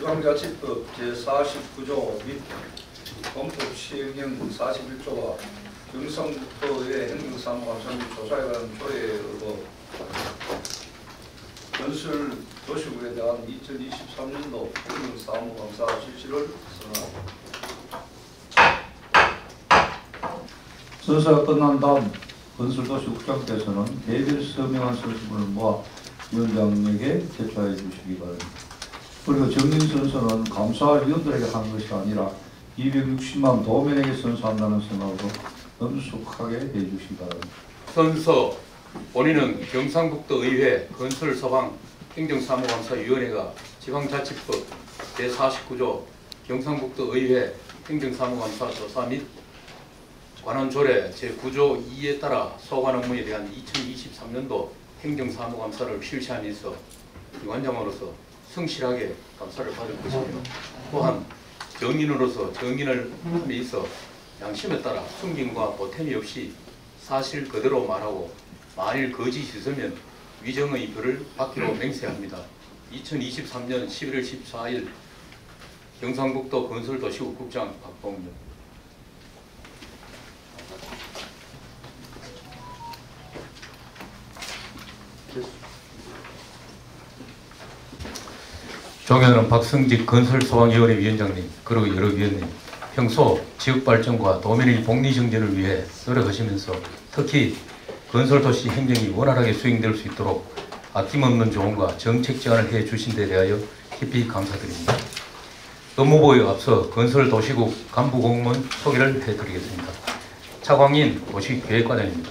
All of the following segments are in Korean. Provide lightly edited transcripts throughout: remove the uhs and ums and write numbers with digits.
지방자치법 제49조 및 범법 시행령 41조가 경상북도의 행정사무감사 및 조사에 관한 조례에 의거 건설 도시구에 대한 2023년도 행정사무감사 실시를 선언합니다. 선사가 끝난 다음 건설도시 국장께서는 개별 서명한 서술문을 모아 위원장에게 제출해 주시기 바랍니다. 그리고 정인선서는 감사위원들에게 한 것이 아니라 260만 도민에게 선서한다는 생각으로 엄숙하게 해주시기 바랍니다. 선서 본인은 경상북도 의회 건설서방 행정사무감사위원회가 지방자치법 제49조 경상북도 의회 행정사무감사 조사 및 관한 조례 제9조 2에 따라 소관 업무에 대한 2023년도 행정사무감사를 실시하면서 위원장으로서 성실하게 감사를 받을 것이며, 또한 정인으로서 정인을 함에 있어 양심에 따라 숨김과 보탬이 없이 사실 그대로 말하고 만일 거짓이 있으면 위정의 벌을 받기로 맹세합니다. 2023년 11월 14일 경상북도 건설도시국 국장 박봉규. 존경하는 박성직 건설소방위원회 위원장님, 그리고 여러 위원님, 평소 지역발전과 도민의 복리정전을 위해 노력하시면서 특히 건설도시 행정이 원활하게 수행될 수 있도록 아낌없는 조언과 정책 제안을 해주신 데 대하여 깊이 감사드립니다. 업무보에 앞서 건설도시국 간부공무원 소개를 해드리겠습니다. 차광인 도시계획과장입니다.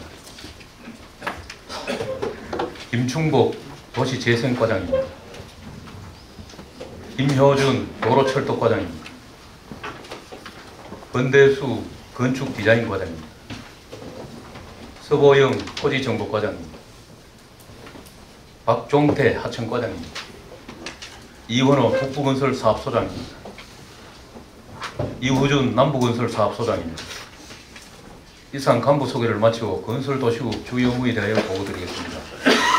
김충복 도시재생과장입니다. 김효준 도로철도과장입니다. 권대수 건축디자인과장입니다. 서보영 토지정보과장입니다. 박종태 하천과장입니다. 이원호 북부건설사업소장입니다. 이우준 남부건설사업소장입니다. 이상 간부 소개를 마치고 건설도시국 주요 업무에 대하여 보고드리겠습니다.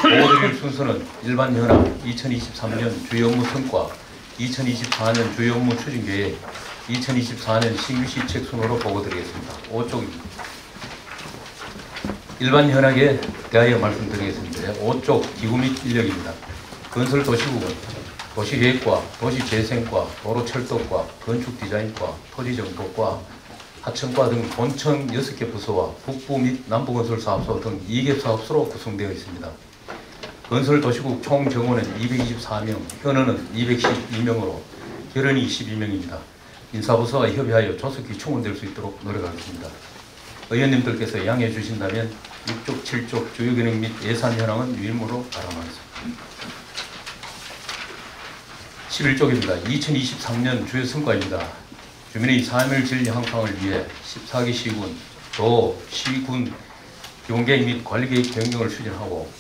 보고드릴 순서는 일반현황, 2023년 주요 업무 성과, 2024년 주요 업무 추진계획, 2024년 신규 시책 순으로 보고드리겠습니다. 5쪽입니다. 일반 현황에 대하여 말씀드리겠습니다. 5쪽 기구 및 인력입니다. 건설도시국은 도시계획과 도시재생과 도로철도과 건축디자인과 토지정보과 하천과 등 본청 6개 부서와 북부 및 남부건설사업소 등 2개 사업소로 구성되어 있습니다. 건설도시국 총 정원은 224명, 현원은 212명으로 결원이 12명입니다. 인사부서와 협의하여 조속히 충원될 수 있도록 노력하겠습니다. 의원님들께서 양해해 주신다면 6쪽, 7쪽 주요기능 및 예산 현황은 유일무로 바람하겠습니다. 11쪽입니다. 2023년 주요 성과입니다. 주민의 삶의 질 향상을 위해 14개 시군, 도, 시군 기본계획 및 관리계획 변경을 추진하고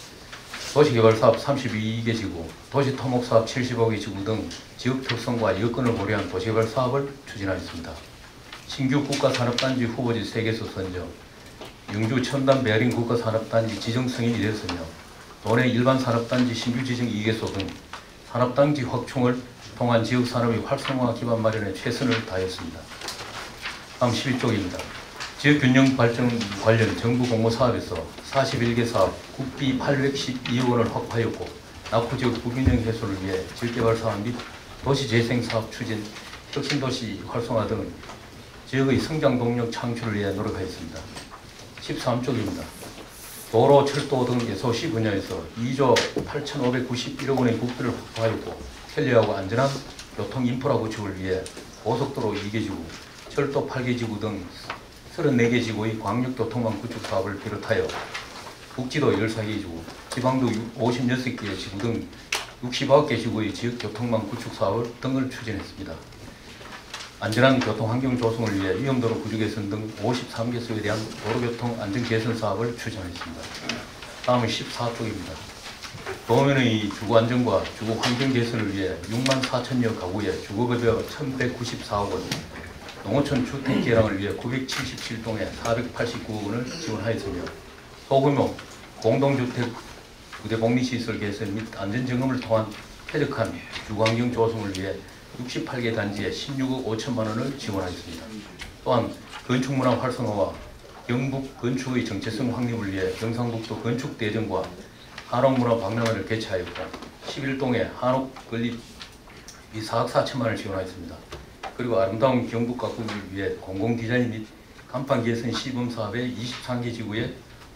도시개발사업 32개 지구, 도시토목사업 75개 지구 등 지역 특성과 여건을 고려한 도시개발 사업을 추진하였습니다. 신규 국가산업단지 후보지 3개소 선정, 영주 첨단 베어링 국가산업단지 지정 승인이 되었으며 도내 일반산업단지 신규 지정 2개소 등 산업단지 확충을 통한 지역산업의 활성화 기반 마련에 최선을 다했습니다. 다음 11쪽입니다. 지역균형 발전 관련 정부 공모사업에서 41개 사업 국비 812억 원을 확보하였고 낙후지역 부균형 해소를 위해 지역개발사업 및 도시재생사업 추진, 혁신도시 활성화 등 지역의 성장 동력 창출을 위해 노력하였습니다. 13쪽입니다. 도로, 철도 등 예소시 분야에서 2조 8,591억 원의 국비를 확보하였고 편리하고 안전한 교통 인프라 구축을 위해 고속도로 2개 지구, 철도 8개 지구 등 34개 지구의 광역교통망 구축 사업을 비롯하여 북지도 14개 지구, 지방도 56개 지구 등 69개 지구의 지역교통망 구축 사업을 등을 추진했습니다. 안전한 교통환경 조성을 위해 위험도로 구조 개선 등 53개소에 대한 도로교통 안전 개선 사업을 추진했습니다. 다음은 14쪽입니다. 도민의 주거 안정과 주거 환경 개선을 위해 6만 4천여 가구에 주거급여 1,194억 원, 농어촌 주택 개량을 위해 977동에 489억 원을 지원하였으며 소규모 공동주택 부대복리시설 개선 및 안전점검을 통한 쾌적한 주거환경 조성을 위해 68개 단지에 16억 5천만 원을 지원하였습니다. 또한 건축문화 활성화와 경북 건축의 정체성 확립을 위해 경상북도 건축대전과 한옥문화 박람회를 개최하였고 11동에 한옥 건립 4억 4천만 원을 지원하였습니다. 그리고 아름다운 경북 가꾸기를 위해 공공디자인 및 간판 개선 시범사업에 23개 지구에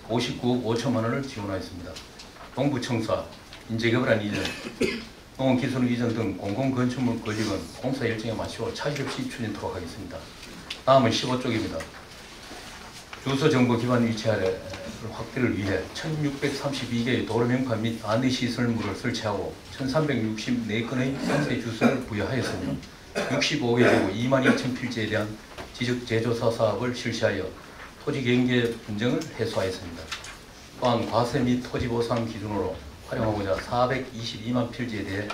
59억 5천만 원을 지원하였습니다. 동부청사, 인재개발안 이전, 농업기술 이전 등 공공건축물 건립은 공사 일정에 맞추어 차질 없이 추진토록 하겠습니다. 다음은 15쪽입니다. 주소정보 기반 위치를 확대를 위해 1632개의 도로명판 및 안내시설물을 설치하고 1364건의 상세 주소를 부여하였으며 65개 지구 22,000필지에 대한 지적 제조사 사업을 실시하여 토지경계 분쟁을 해소하였습니다. 또한 과세 및 토지보상 기준으로 활용하고자 422만 필지에 대해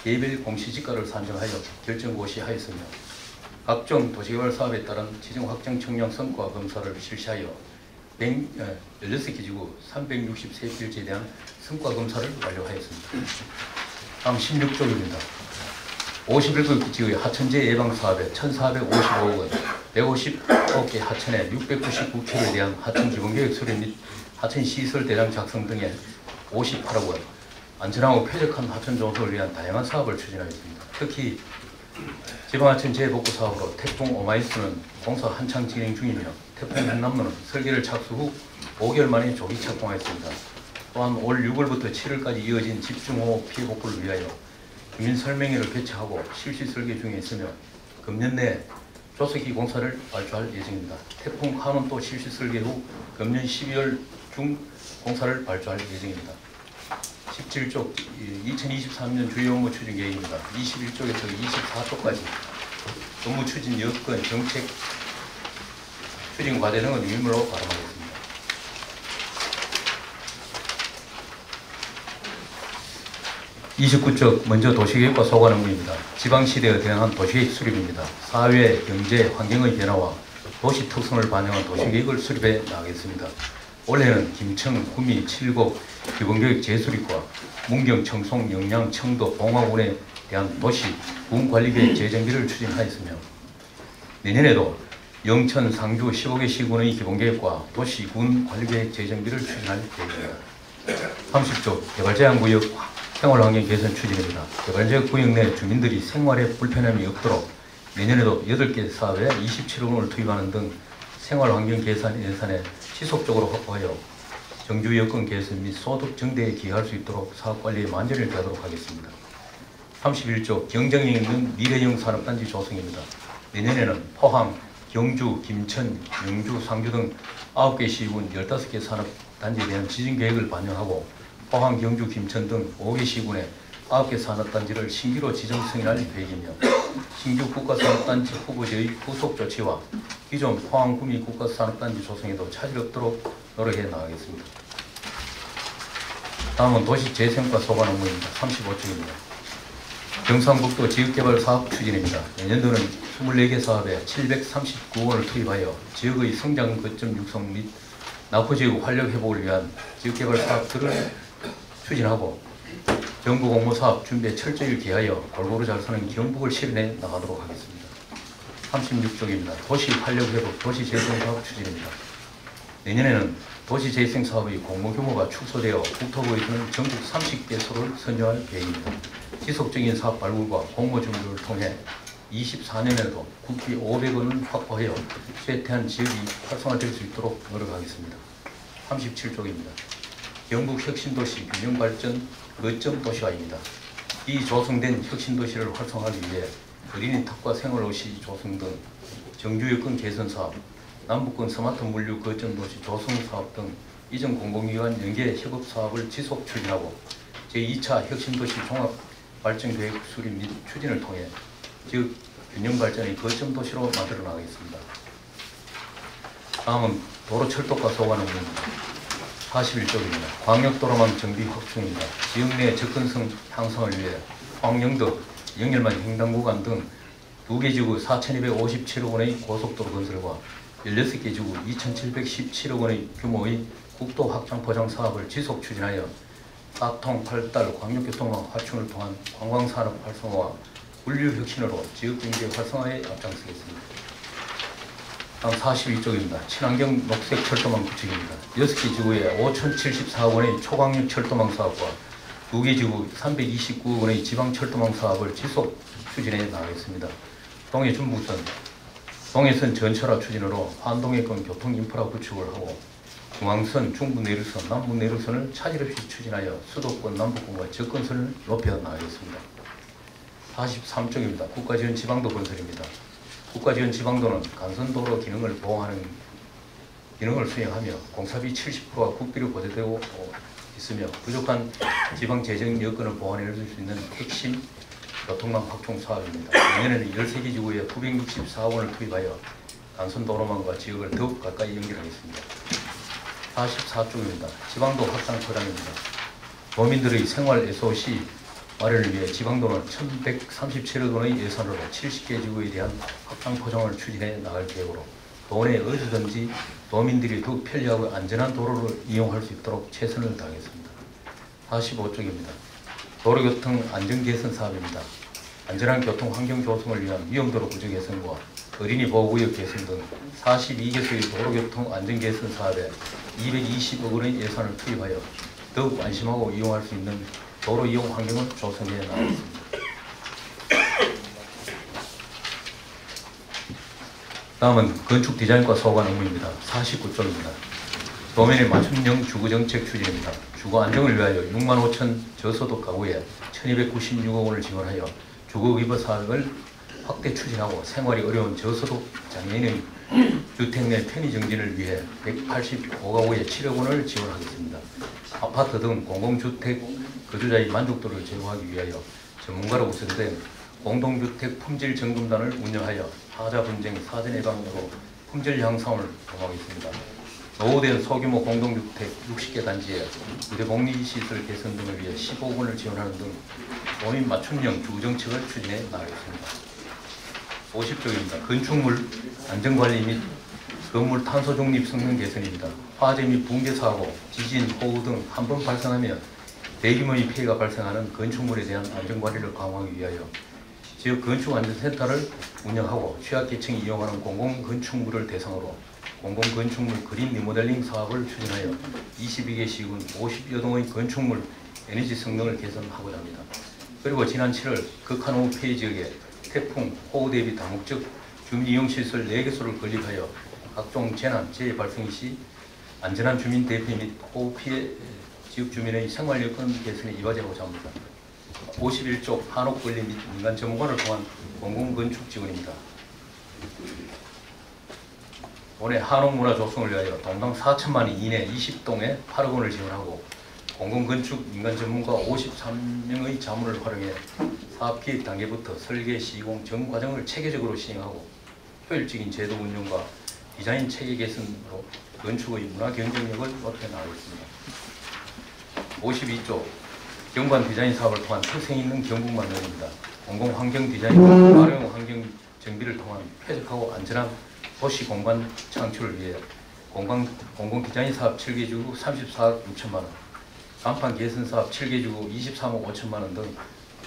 개별 공시지가를 산정하여 결정고시하였으며 각종 도시개발 사업에 따른 지정 확정 청량 성과 검사를 실시하여 16개 지구 363필지에 대한 성과 검사를 완료하였습니다. 다음 16쪽입니다. 51개 지구의 하천재 예방 사업에 1,455억 원, 159개 하천에 699km에 대한 하천 기본계획 수립 및 하천 시설 대장 작성 등에 58억 원, 안전하고 쾌적한 하천 조성을 위한 다양한 사업을 추진하였습니다. 특히 지방하천 재복구 사업으로 태풍 오마이스는 공사 한창 진행 중이며 태풍 현남로는 설계를 착수 후 5개월 만에 조기 착공하였습니다. 또한 올 6월부터 7월까지 이어진 집중호우 피해 복구를 위하여 주민 설명회를 개최하고 실시 설계 중에 있으며 금년 내 조석기 공사를 발주할 예정입니다. 태풍 카눈 또 실시 설계 후 금년 12월 중 공사를 발주할 예정입니다. 17쪽 2023년 주요 업무 추진 계획입니다. 21쪽에서 24쪽까지 업무 추진 여건, 정책 추진 과제 등은 유의무로 발언하겠습니다. 29쪽 먼저 도시계획과 소관 업무입니다. 지방시대에 대응한 도시계획 수립입니다. 사회, 경제, 환경의 변화와 도시 특성을 반영한 도시계획을 수립해 나가겠습니다. 올해는 김천, 구미, 칠곡, 기본계획 재수립과 문경, 청송, 영양, 청도, 봉화군에 대한 도시, 군관리계획 재정비를 추진하였으며 내년에도 영천, 상주 15개 시군의 기본계획과 도시, 군관리계획 재정비를 추진할 계획입니다. 30조 개발제한구역 생활환경 개선 추진입니다. 개발지역 구역 내 주민들이 생활에 불편함이 없도록 내년에도 8개 사업에 27억 원을 투입하는 등 생활환경 개선 예산에 지속적으로 확보하여 정주 여건 개선 및 소득 증대에 기여할 수 있도록 사업관리에 만전을 기하도록 하겠습니다. 31조 경쟁력 있는 미래형 산업단지 조성입니다. 내년에는 포항, 경주, 김천, 영주, 상주 등 9개 시군 15개 산업단지에 대한 지정계획을 반영하고 포항, 경주, 김천 등 5개 시군에 9개 산업단지를 신규로 지정 승인할 계획이며 신규 국가산업단지 후보지의 후속 조치와 기존 포항, 구미 국가산업단지 조성에도 차질 없도록 노력해 나가겠습니다. 다음은 도시재생과 소관 업무입니다. 35쪽입니다. 경상북도 지역개발 사업 추진입니다. 내년도는 24개 사업에 739원을 투입하여 지역의 성장 거점 육성 및 낙후지역 활력 회복을 위한 지역개발 사업들을 추진하고 정부 공모사업 준비에 철저히 기하여 골고루 잘 사는 경북을 실현해 나가도록 하겠습니다. 36쪽입니다. 도시 활력 회복, 도시 재생 사업 추진입니다. 내년에는 도시 재생 사업의 공모 규모가 축소되어 국토부에서는 전국 30개소를 선정할 계획입니다. 지속적인 사업 발굴과 공모 준비를 통해 24년에도 국비 500원을 확보하여 쇠퇴한 지역이 활성화될 수 있도록 노력하겠습니다. 37쪽입니다. 경북 혁신도시 균형발전 거점 도시화입니다. 이 조성된 혁신도시를 활성화하기 위해 어린이탑과 생활도시 조성 등 정주여건 개선 사업, 남북권 스마트 물류 거점 도시 조성 사업 등 이전 공공기관 연계 협업 사업을 지속 추진하고 제2차 혁신도시 종합발전계획 수립 및 추진을 통해 지역 균형발전의 거점 도시로 만들어 나가겠습니다. 다음은 도로철도과 소관 업무입니다. 41쪽입니다. 광역도로망 정비 확충입니다. 지역 내 접근성 향상을 위해 황영덕, 영열만 횡단구간 등 2개 지구 4,257억 원의 고속도로 건설과 16개 지구 2,717억 원의 규모의 국도 확장 포장 사업을 지속 추진하여 4통 8달 광역교통망 확충을 통한 관광산업 활성화와 분류 혁신으로 지역경제 활성화에 앞장서겠습니다. 다음 42쪽입니다. 친환경 녹색 철도망 구축입니다. 6개 지구에 5,074억 원의 초강력 철도망 사업과 2개 지구 329억 원의 지방 철도망 사업을 지속 추진해 나가겠습니다. 동해 중부선, 동해선 전철화 추진으로 환동해권 교통 인프라 구축을 하고 중앙선, 중부 내륙선, 남부 내륙선을 차질 없이 추진하여 수도권 남북권과 접근선을 높여 나가겠습니다. 43쪽입니다. 국가지원 지방도 건설입니다. 국가지원 지방도는 간선도로 기능을 보호하는 기능을 수행하며 공사비 70%가 국비로 보조되고 있으며 부족한 지방 재정 여건을 보완해 줄 수 있는 핵심 교통망 확충 사업입니다. 내년에는 13개 지구에 964억 원을 투입하여 간선도로망과 지역을 더욱 가까이 연결하겠습니다. 44쪽입니다. 지방도 확장 포장입니다. 도민들의 생활 SOC 마련을 위해 지방도는 1,137억 원의 예산으로 70개 지구에 대한 확장 포장을 추진해 나갈 계획으로 도내 어디든지 도민들이 더욱 편리하고 안전한 도로를 이용할 수 있도록 최선을 다하겠습니다. 45쪽입니다. 도로교통 안전개선 사업입니다. 안전한 교통 환경 조성을 위한 위험도로 구조 개선과 어린이 보호구역 개선 등 42개소의 도로교통 안전개선 사업에 220억 원의 예산을 투입하여 더욱 안심하고 이용할 수 있는 도로 이용 환경을 조성해 나가겠습니다. 다음은 건축 디자인과 소관 업무입니다. 49쪽입니다. 도민의 맞춤형 주거정책 추진입니다. 주거 안정을 위하여 6만 5천 저소득 가구에 1,296억 원을 지원하여 주거기부 사업을 확대 추진하고 생활이 어려운 저소득 장애인의 주택 내 편의 정진을 위해 185가구에 7억 원을 지원하겠습니다. 아파트 등 공공주택 거주자의 만족도를 제고하기 위하여 전문가로 구성된 공동주택 품질 점검단을 운영하여 하자 분쟁 사전 예방으로 품질 향상을 도모하겠습니다. 노후된 소규모 공동주택 60개 단지에 부대복리시설 개선 등을 위해 15억 원을 지원하는 등 도민 맞춤형 주거정책을 추진해 나가겠습니다. 50쪽입니다. 건축물 안전관리 및 건물 탄소 중립 성능 개선입니다. 화재 및 붕괴 사고, 지진, 호우 등 한 번 발생하면 대규모의 피해가 발생하는 건축물에 대한 안전관리를 강화하기 위하여 지역 건축안전센터를 운영하고 취약계층이 이용하는 공공건축물을 대상으로 공공건축물 그린 리모델링 사업을 추진하여 22개 시군 50여 동의 건축물 에너지 성능을 개선하고자 합니다. 그리고 지난 7월 극한호우 피해 지역에 태풍, 호우 대비 다목적 주민이용시설 4개소를 건립하여 각종 재난, 재해 발생 시 안전한 주민 대피 및 호우 피해 지역 주민의 생활 여건 개선에 이바지하고자 합니다. 51쪽 한옥 관리 및 민간 전문가를 통한 공공건축 지원입니다. 올해 한옥 문화 조성을 위하여 동당 4천만 원 이내 20동에 8억 원을 지원하고 공공건축 민간 전문가 53명의 자문을 활용해 사업 기획 단계부터 설계, 시공, 전 과정을 체계적으로 시행하고 효율적인 제도 운영과 디자인 체계 개선으로 건축의 문화 경쟁력을 높여 나가겠습니다. 52조 경관 디자인 사업을 통한 특색 있는 경북 만들기입니다. 공공환경 디자인과 활용 환경 정비를 통한 쾌적하고 안전한 도시 공간 창출을 위해 공공 디자인 사업 7개 주구 34억 6천만 원, 간판 개선 사업 7개 주구 23억 5천만 원 등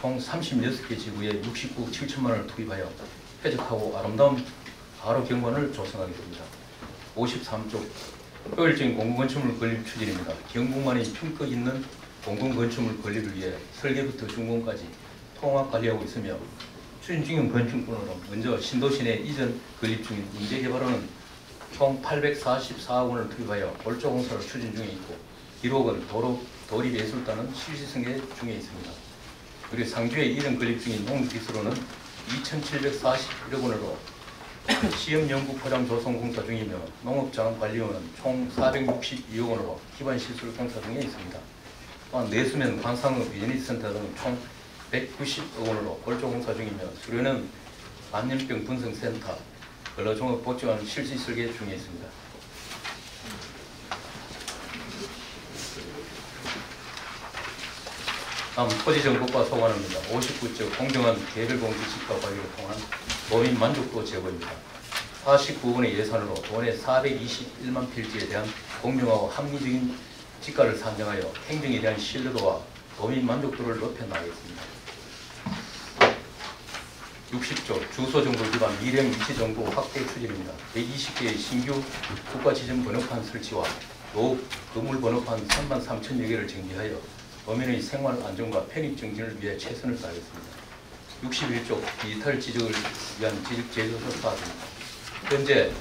총 36개 지구에 69억 7천만 원을 투입하여 쾌적하고 아름다운 가로 경관을 조성하겠습니다. 53쪽 효율적인 공공건축물 건립 추진입니다. 경북만의 품격 있는 공공건축물 건립을 위해 설계부터 준공까지 통합 관리하고 있으며 추진 중인 건축물로 먼저 신도시 내 이전 건립 중인 임대개발로는 총 844억 원을 투입하여 골조 공사를 추진 중에 있고 1억은 도립예술단은 실시승계 중에 있습니다. 그리고 상주에 이전 건립 중인 농기술로는 2,741억 원으로 시험 연구 포장 조성 공사 중이며 농업장 관리원은 총 462억 원으로 기반 시설 공사 중에 있습니다. 또한 내수면 관상업 비즈니스센터 등 총 190억 원으로 골조 공사 중이며 수료는 만년병 분석센터, 근로종합복지관 실시 설계 중에 있습니다. 다음 토지정보과 소관합니다. 59조 공정한 개별공지 집합 관리를 통한 도민 만족도 제고입니다. 49원의 예산으로 도내 421만 필지에 대한 공정하고 합리적인 지가를 산정하여 행정에 대한 신뢰도와 도민 만족도를 높여 나가겠습니다. 60조 주소정보 기반 미래 위치정보 확대 추진입니다. 120개의 신규 국가지정 번호판 설치와 노후 건물 번호판 33,000여 개를 정비하여 어민의 생활 안정과 편익 증진을 위해 최선을 다하겠습니다. 61조 디지털 지적을 위한 지적 제조사 사업입니다. 현재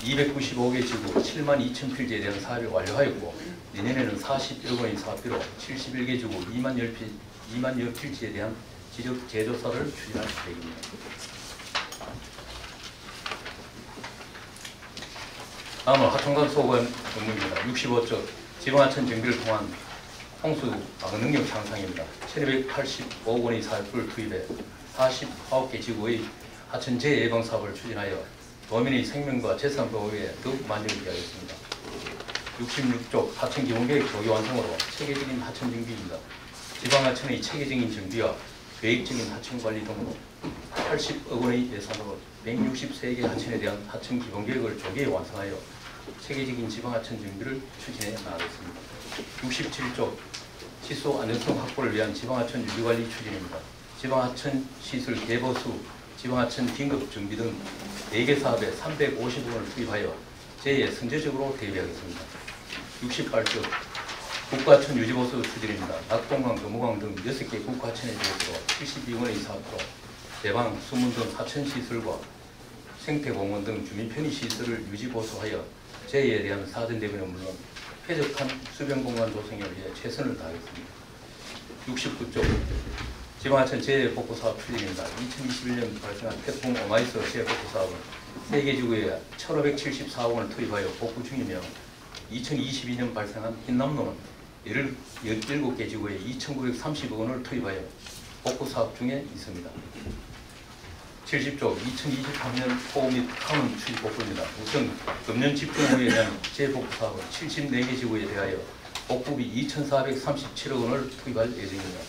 295개 지구 72,000필지에 대한 사업을 완료하였고 내년에는 41억 원의 사업비로 71개 지구 2만여 필지에 대한 지적 제조사를 추진할 계획입니다. 다음은 하천강 소관 업무입니다. 65조 지방하천 정비를 통한 홍수 방어 능력 향상입니다. 1,285억 원의 사업을 투입해 49개 지구의 하천 재해 예방 사업을 추진하여 도민의 생명과 재산 보호에 더욱 만전을 기하겠습니다. 66조 하천 기본계획 조기 완성으로 체계적인 하천 정비입니다. 지방하천의 체계적인 정비와 계획적인 하천 관리 등으로 80억 원의 예산으로 163개 하천에 대한 하천 기본계획을 조기에 완성하여 체계적인 지방하천 정비를 추진해 나가겠습니다. 67조 시소 안전성 확보를 위한 지방하천 유지관리 추진입니다. 지방하천 시설 개보수, 지방하천 긴급 정비 등 4개 사업에 350억 원을 투입하여 재해에 선제적으로 대비하겠습니다. 68조 국가하천 유지보수 추진입니다. 낙동강, 노무강 등 6개 국가하천의 보수로 72억 원의 사업으로 대방, 수문 등 하천시설과 생태공원 등 주민 편의시설을 유지보수하여 재해에 대한 사전 대비는 물론 쾌적한 수변공간 조성을 위해 최선을 다하겠습니다. 69조 지방하천 재해복구사업 추진입니다. 2021년 발생한 태풍 오마이스 재해복구사업은 3개 지구에 1,574억 원을 투입하여 복구 중이며 2022년 발생한 흰남노는 17개 지구에 2,930억 원을 투입하여 복구사업 중에 있습니다. 70조 2023년 호우 및 하문 추진 복구입니다. 우선 금년 집중 후에 대한 재복구 사업은 74개 지구에 대하여 복구비 2,437억 원을 투입할 예정입니다.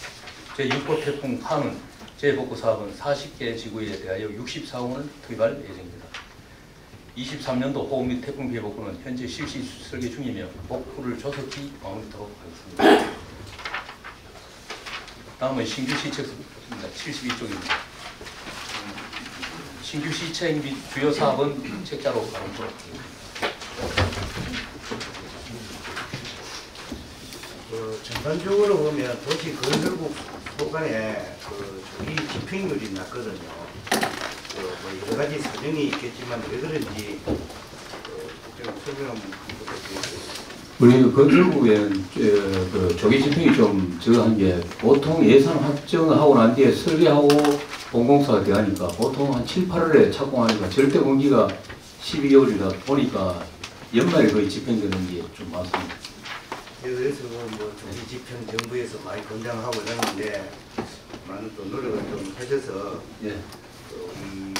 제6호 태풍 하문 재복구 사업은 40개 지구에 대하여 64억 원을 투입할 예정입니다. 23년도 호우 및 태풍 피해 복구는 현재 실시 설계 중이며 복구를 조속히 마무리하도록 하겠습니다. 다음은 신규 시책입니다. 72쪽입니다. 신규 시책 및 주요 사업은 책자로 가름토록 전반적으로 보면 도시 건설국 소관에 조기 집행률이 낮거든요. 뭐 여러 가지 사정이 있겠지만 왜 그런지 좀 설명 한번 부탁드리겠습니다. 우리 건설국에는 조기 집행이 좀 적은 게 보통 예산 확정을 하고 난 뒤에 설계하고 공공사가 돼가니까 보통 한 7, 8월에 착공하니까 절대 공기가 12개월이다 보니까 연말에 거의 집행되는 게 좀 많습니다. 그래서 뭐 조기 집행 정부에서 많이 권장하고 있는데 많은 또 노력을 좀 하셔서 예. 우리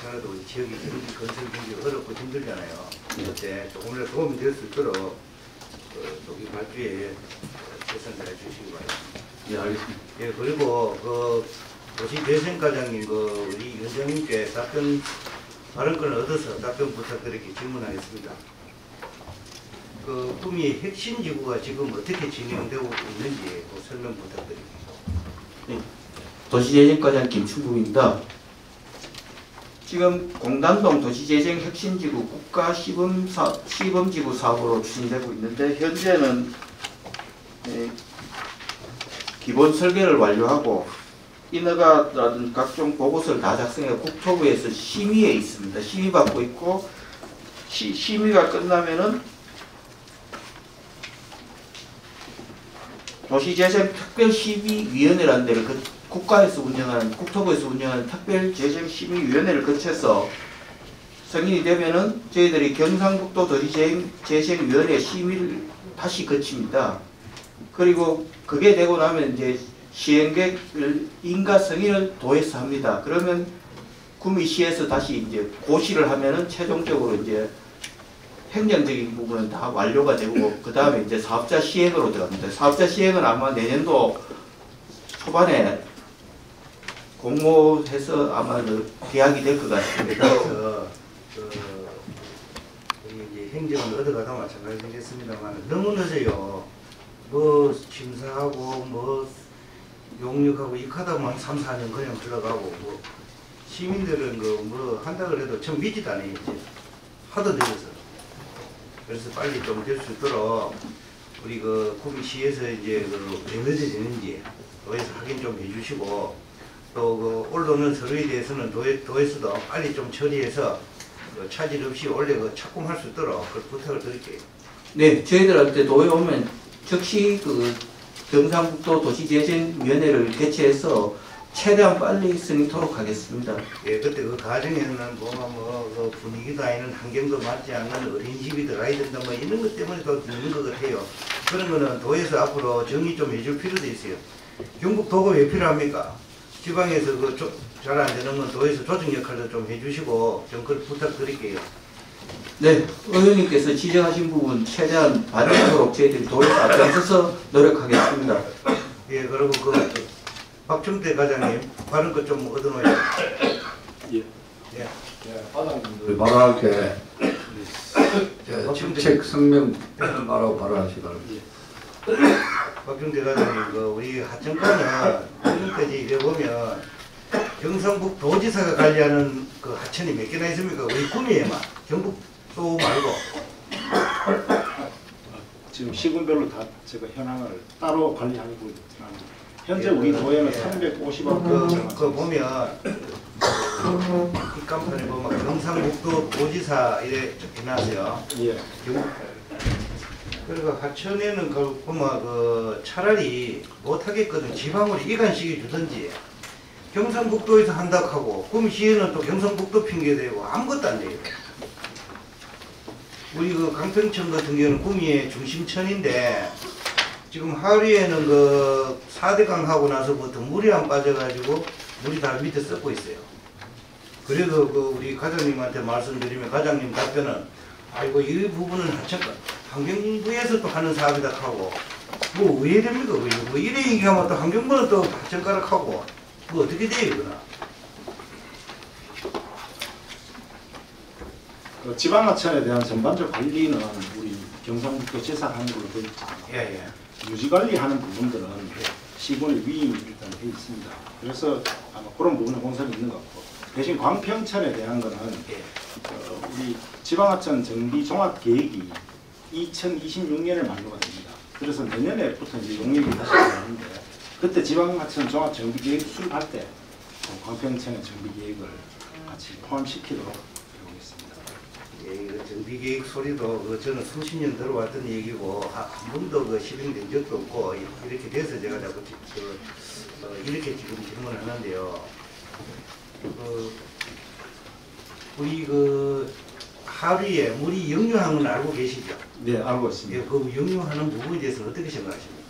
전에도 지역이 건설 경기가 어렵고 힘들잖아요. 그때 조금이라도 도움이 될 수 있도록 조기 발주에 최선을 다해주시기 바랍니다. 예, 알겠습니다. 예, 그리고 도시재생과장님 우리 위원장님께 발언권을 얻어서 답변 부탁드리게 질문하겠습니다. 꿈이 핵심지구가 지금 어떻게 진행되고 있는지 설명 부탁드립니다. 네. 도시재생과장 김충국입니다. 지금 공단동 도시재생 핵심지구 국가 시범지구 사업으로 추진되고 있는데 현재는 기본 설계를 완료하고 인허가라든 각종 보고서를 다 작성해 국토부에서 심의에 있습니다. 심의받고 있고 심의가 끝나면은 도시재생특별심의위원회라는 데를 국가에서 운영하는 국토부에서 운영하는 특별재생심의위원회를 거쳐서 승인이 되면은 저희들이 경상북도 도시재생위원회 심의를 다시 거칩니다. 그리고 그게 되고 나면 이제 시행계획을 인가 승인을 도해서 합니다. 그러면 구미시에서 다시 이제 고시를 하면은 최종적으로 이제 행정적인 부분은 다 완료가 되고 그 다음에 이제 사업자 시행으로 들어갑니다. 사업자 시행은 아마 내년도 초반에 공모해서 아마 계약이 될 것 같습니다. 그래서 이제 행정을 얻어가다 마찬가지 되겠습니다만 너무 늦어요. 뭐 심사하고 뭐 용역하고 이카다만 3, 4년 그냥 들어가고 뭐 시민들은 그 뭐 한다 그래도 참 믿지도 않아요. 이제 하도 늦어서. 그래서 빨리 좀 될 수 있도록 우리 그 구미시에서 이제 그 왜 늦어지는지 도에서 확인 좀 해주시고 또 그 언론은 서류에 대해서는 도에서도 빨리 좀 처리해서 그 차질 없이 원래 그 착공할 수 있도록 그 부탁을 드릴게요. 네, 저희들한테 도에 오면 즉시 그 경상북도 도시재생위원회를 개최해서 최대한 빨리 승인토록 하겠습니다. 예, 그때 그 과정에는 그 분위기도 아니는 환경도 맞지 않는 어린이집이 들어가야 된다 뭐 이런 것 때문에 또 늦는 것 같아요. 그런 거는 도에서 앞으로 정의 좀 해줄 필요도 있어요. 경북 도가 왜 필요합니까? 지방에서 그 잘 안 되는 건 도에서 조정 역할도 좀 해주시고 좀 그걸 부탁드릴게요. 네, 의원님께서 지적하신 부분 최대한 반영하도록 저희들이 도에서 앞장서서 노력하겠습니다. 예, 그리고 그 박정대 과장님 발언 것 좀 얻어놓아요. 예. 예. 과장님들 발언할 때 정책 성명 말하고 발언하시기 바랍니다. 박정대 과장님, 그 우리 하천가는 지금까지 이래 보면 경상북도지사가 관리하는 그 하천이 몇 개나 있습니까? 우리 구미에만 경북도 말고. 지금 시군별로 다 제가 현황을 따로 관리하고 있습니다. 현재 우리 도에는 350억 그 보면 이 간판에 보면 경상북도 도지사 이래 적혀놨어요. 예. 그리고 하천에는 그 보면 그 차라리 못하겠거든 지방으로 이관시켜 주든지 경상북도에서 한다고 하고 구미시에는 또 경상북도 핑계대고 아무것도 안 돼요. 우리 그 강평천 같은 경우는 구미의 중심천인데 지금 하류에는 그 4대강 하고 나서부터 물이 안 빠져가지고 물이 다 밑에 썩고 있어요. 그래도 그 우리 과장님한테 말씀드리면 과장님 답변은 아이고 이 부분은 환경부에서 또 하는 사업이다 하고 뭐 왜 됩니까? 뭐 이래 얘기하면 또 환경부는 또 하천가락 하고 뭐 어떻게 돼요 이거나? 그 지방하천에 대한 전반적 관리는 우리 경상북도 지사하는 걸로 되어 있잖아요. 예. 유지 관리하는 부분들은 시군의 위임이 일단 되어 있습니다. 그래서 아마 그런 부분에 공선이 있는 것 같고 대신 광평천에 대한 거는 우리 지방하천 정비 종합 계획이 2026년에 만료가 됩니다. 그래서 내년에부터 이제 용역이 다시 나오는데 그때 지방하천 종합 정비 계획 수립할 때 광평천의 정비 계획을 같이 포함시키도록 해보겠습니다. 예, 이거 정비계획 소리도 그 저는 수십 년 들어왔던 얘기고 한 번도 그 실행된 적도 없고 이렇게 돼서 제가 자꾸 이렇게 지금 질문을 하는데요. 우리 그 하류에 물이 역류하는 건 알고 계시죠? 네, 알고 있습니다. 예, 그 역류하는 부분에 대해서는 어떻게 생각하십니까?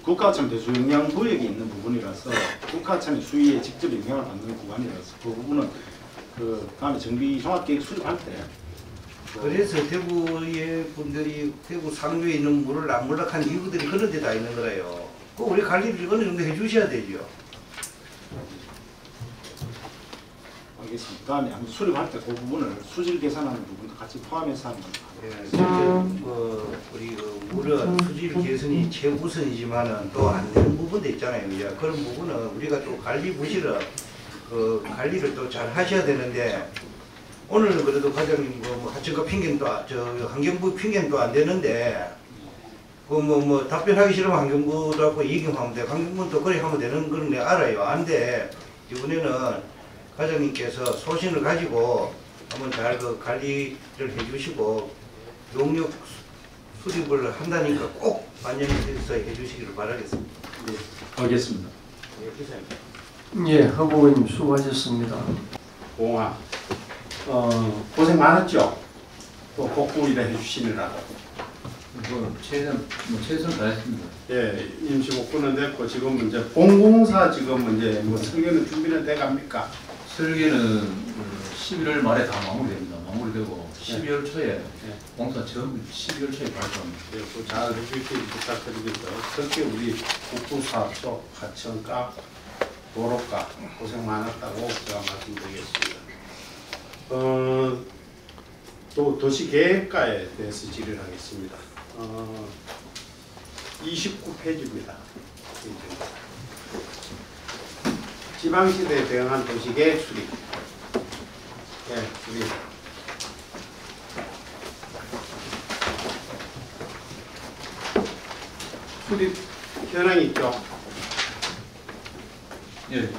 국가하천 배수 영향 구역이 있는 부분이라서 국가하천의 수위에 직접 영향을 받는 구간이라서 그 부분은 그 다음에 정비 종합계획 수립할 때 그래서 대구의 분들이 대구 상류에 있는 물을 낙물락한 이유들이 그런 데 다 있는 거라요. 그 우리 관리를 어느 정도 해주셔야 되죠. 알겠습니다. 다음에 한번 수립할 때 그 부분을 수질 계산하는 부분도 같이 포함해서 하는 우리 그 물은 수질 개선이 최우선이지만은 또 안 되는 부분도 있잖아요. 이제 그런 부분은 우리가 또 관리 부실은 그 관리를 또 잘 하셔야 되는데 오늘은 그래도 과장님 뭐 하천가 핑계는 저 환경부 핑계는 또 안 되는데 그 뭐 답변하기 싫으면 환경부도 하고 얘기하면 돼. 환경부는 또 그래 하면 되는 건 내가 알아요. 안 돼. 이번에는 과장님께서 소신을 가지고 한번 잘 그 관리를 해주시고 용역 수립을 한다니까 꼭 반영해서 해주시기를 바라겠습니다. 네, 알겠습니다. 예, 기사님. 예, 허 의원님 수고하셨습니다. 공화 고생 많았죠? 또 복구 일을 해주시느라고. 최선 다했습니다. 예, 임시 복구는 됐고 지금 이제 본공사 지금 이제 뭐 설계는 준비는 돼 갑니까? 설계는 11월 말에 다 마무리됩니다. 마무리되고 12월 초에 공사 처음 12월 초에 발표합니다. 예, 잘 해주시기 부탁드리겠고요. 특히 우리 국부사 쪽 하천가 도로가 고생 많았다고 제가 말씀드리겠습니다. 또 도시계획과에 대해서 질의하겠습니다. 29페이지입니다. 지방시대에 대응한 도시계획 수립. 예, 수립. 수립 현황이 있죠. 예.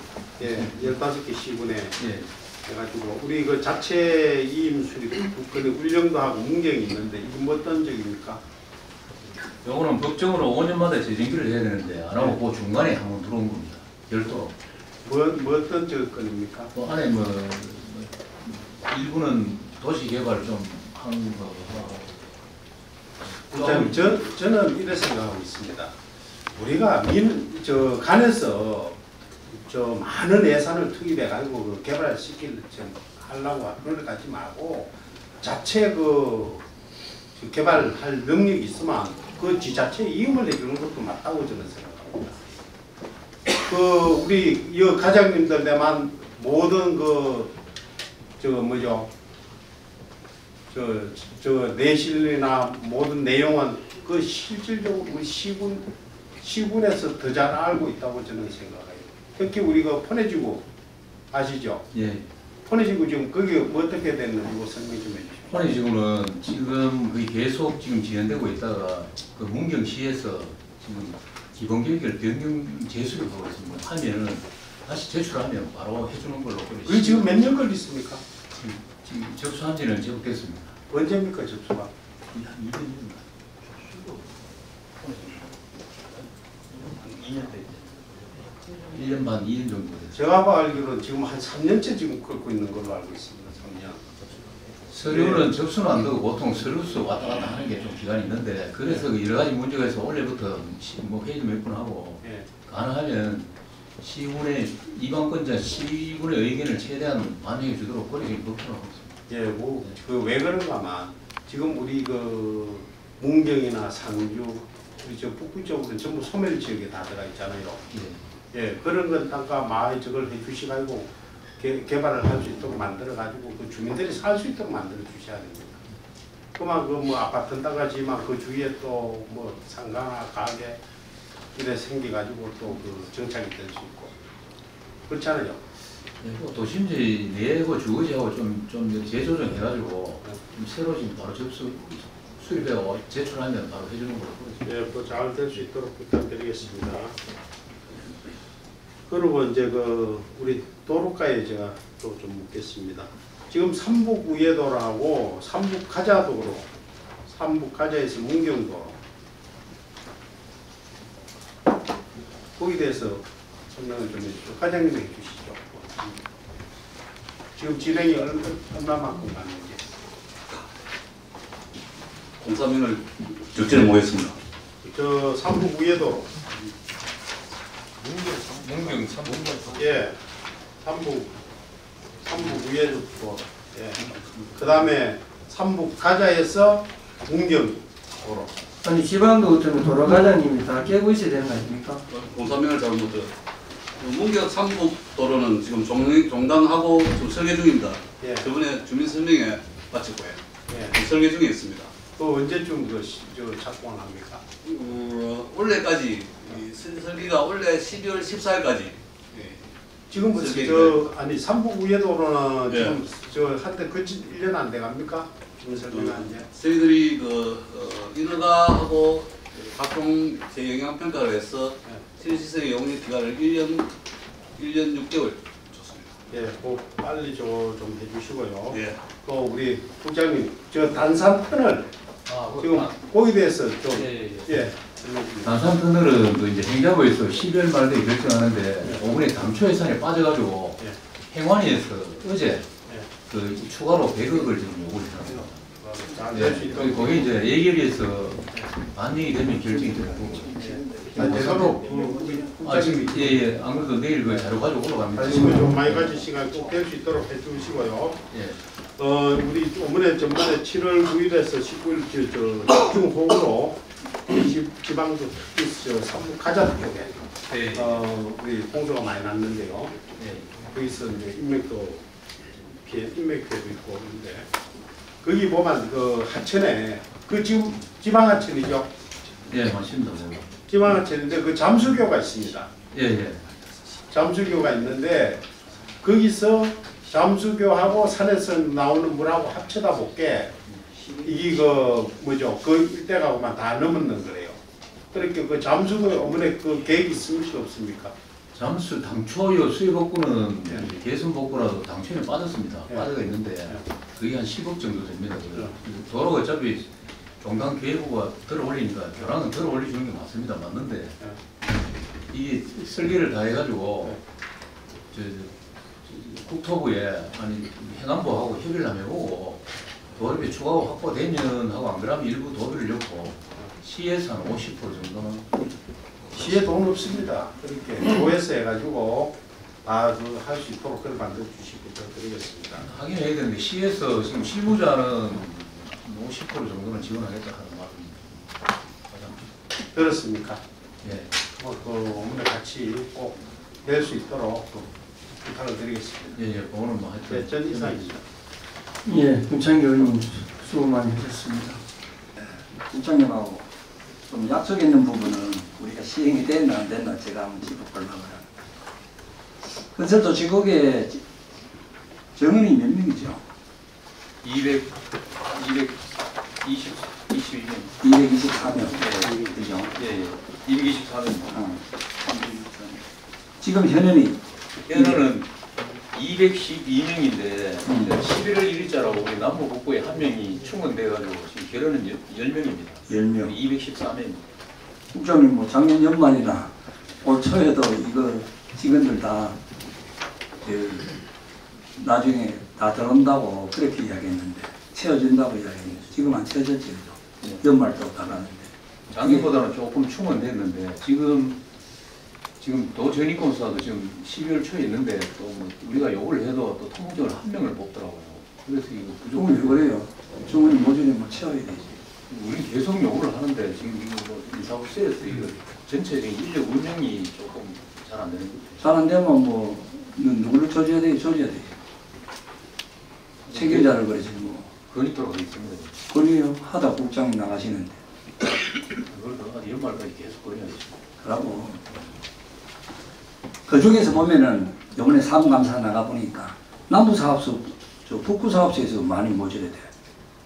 예, 15개 시군에 예. 해가지고 우리 그 자체 이임 수립, 그 운영도 하고 문경이 있는데 이건 뭐 어떤 적입니까? 요거는 법적으로 5년마다 재정비를 해야 되는데 안 하고 그 중간에 한번 들어온 겁니다. 별도로. 뭐 어떤 건입니까? 그 안에 뭐 일부는 도시 개발 좀 하는 거. 저는 이렇게 생각하고 있습니다. 우리가 간에서 많은 예산을 투입해 가지고 그 개발을 하려고 그런 거 하지 말고 자체 개발할 능력이 있으면 그 지자체 이임을 해주는 것도 맞다고 저는 생각합니다. 우리 이 과장님들에만 모든 내실이나 모든 내용은 그 실질적으로 우리 시군에서 더 잘 알고 있다고 저는 생각해요. 특히 우리가 포내지구 아시죠? 예. 포내지구 지금 그게 어떻게 됐는지 설명 좀 해주시죠. 포내지구는 지금 거의 계속 지금 진행되고 있다가 그 문경시에서 지금 기본계획을 변경 제수를 하고 있습니다. 하면은 다시 제출하면 바로 해주는 걸로. 그게 지금 몇 년 걸렸습니까? 지금 접수한 지는 제법 됐습니다. 언제입니까 접수가? 한 2년 1년 반, 2년 정도 됐어요. 제가 알기로는 지금 한 3년째 지금 긁고 있는 걸로 알고 있습니다. 3년. 서류는 접수는 안 되고 보통 서류서 왔다 갔다 하는 게 좀 기간이 있는데 그래서 여러 가지 문제가 있어서 원래부터 뭐 회의도 몇 번 하고 가능하면 시군의 이방권자 시군의 의견을 최대한 반영해 주도록 그렇게 목표로 하고 있습니다. 예, 왜 그런가만 지금 우리 문경이나 상주 우리 저 북부 쪽으로는 전부 소멸 지역에 다 들어가 있잖아요. 예, 그런 건 땅과 마을 저걸 해주시가지고 개발을 할 수 있도록 만들어가지고 그 주민들이 살 수 있도록 만들어 주셔야 됩니다. 그만 아파트 땅가지만 그 주위에 또 상가나 가게 이래 생겨가지고 또 정착이 될 수 있고 그렇잖아요. 네, 도심지 내고 주거지하고 좀 재조정해가지고 좀 새로 지금 바로 수립하고 제출하면 바로 해주는 걸로 그러죠. 예, 잘 될 수 있도록 부탁드리겠습니다. 그리고 이제 우리 도로가에 제가 또 좀 묻겠습니다. 지금 삼북 우회도로하고 삼북 가자도로, 삼북 가자에서 문경도로 거기에 대해서 설명을 좀 해주시죠. 과장님이 해주시죠. 지금 진행이 얼마만큼 가는지. 공사명을 적절히 모였습니다. 저 삼북 우회도로. 문경 예, 삼북 우회도로. 예. 그 다음에 삼북 가자에서 문경도로. 아니 지방도 어쩌면 도로과장님이 다 깨고 있어야 되는 거 아닙니까? 공사명을 잘못 문경 삼북도로는 지금 종단하고 지금 설계 중입니다. 예. 저번에 주민 설명회 마쳤고요. 예. 설계 중에 있습니다. 또 언제쯤 착공합니까? 올해까지 설계가 올해 12월 14일까지. 지금 삼북 우회도로는 예. 지금 한때 거친 1년 안 돼갑니까? 지금 설명한 지. 저희들이 인허가하고 각종 재영향평가를 해서 실시설의 용역 기간을 1년 6개월 줬습니다. 예, 빨리 좀 해주시고요. 예. 또 우리 국장님, 단산 터널 지금 거기에 대해서 좀 단산 터널은 이제 행자부에서 12월 말에 결정하는데 5분의 당초 예산에 빠져가지고 행안위에서 어제 추가로 100억을 지금 요구를 합니다. 거기 이제 예결위에서 반영이 되면 결정이 되는 거고. 지금 안 그래도 내일 자료 가지고 올라갑니다. 관심을 좀 많이 가질 시간 꼭 될 수 있도록 해주시고요. 우리 전번에 7월 9일에서 19일 집중호우로 지방도 삼북 가자 쪽에 우리 홍수가 많이 났는데요. 거기서 이제 인맥도 피해도 있고 그런데 거기 보면 하천에 지금 지방 하천이죠. 예, 맞습니다. 지방 하천인데 잠수교가 있습니다. 예. 잠수교가 있는데 거기서 잠수교하고 산에서 나오는 물하고 합쳐다 볼게 이게 그 뭐죠 그 일대가고만 다 넘는 거래요. 그렇게 그 잠수교 어머니 그 계획 있으실 없습니까? 잠수 당초요 수요 복구는 개선 복구라도 당초에 빠졌습니다. 예. 빠져가 있는데 거의 한 10억 정도 됩니다. 도로가 어차피 종단 계획부가 들어 올리니까 교량은 들어 올려주는 게 맞습니다. 맞는데 이게 설계를 다 해가지고 국토부에 아니 해남부하고 협의를 한번 해보고 도로비 추가로 확보되면 하고 안 그러면 일부 도로비를 넣고 시에서 한 50% 정도는 시에 돈 없습니다. 그렇게 도에서 해가지고 다 그 할 수 있도록 그걸 만들어 주시기 부탁드리겠습니다. 하긴 해야 되는데 시에서 지금 실무자는 50% 정도는 지원하겠다 하는 말입니다. 그렇습니까? 예. 그 어머니 같이 꼭 될 수 있도록 부탁을 드리겠습니다. 예, 예, 그거는 뭐 하여튼. 네, 전 이상입니다. 예, 김창기 의원님 수고 많이 하셨습니다. 국장님하고 좀 약속 있는 부분은 우리가 시행이 됐나 안 됐나 제가 한번 짚어보려고 합니다. 근처도 지국에 정원이 몇 명이죠? 22명. 224명. 그죠? 예, 예. 224명. 지금 현현이 현원은 212명인데 11월 1일자라고 우리 남부 북부에 한 명이 충원돼가지고 지금 결혼은 10명입니다. 10명. 214명입니다. 국장님 뭐 작년 연말이나 올 초에도 이거 직원들 다 나중에 다 들어온다고 그렇게 이야기했는데 채워진다고 이야기했는데 지금 안 채워졌죠. 연말도 다 가는데 작년보다는 조금 충원됐는데 지금 도전입공사도 지금 12월 초에 있는데 또 뭐 우리가 요구를 해도 또 통보적으로 한 명을 뽑더라고요. 그래서 이거 조금 왜 그래요? 주문이 모조리 뭐 채워야 되지. 우리 계속 요구를 하는데 지금 이거 뭐 인사부서에서 이거 전체적인 인력 운영이 조금 잘 안 되는 거죠. 잘 안 되면 뭐 누구를 조져야 돼? 조져야 돼. 책임자를 그러지 뭐. 건의토록 하겠습니다. 건의요 하다 국장이 나가시는데. 그걸 더 연말까지 계속 건의하겠습니다. 그러고 그 중에서 보면은 이번에 사무감사 나가 보니까 남부사업소, 저 북구사업소에서 많이 모집이 돼.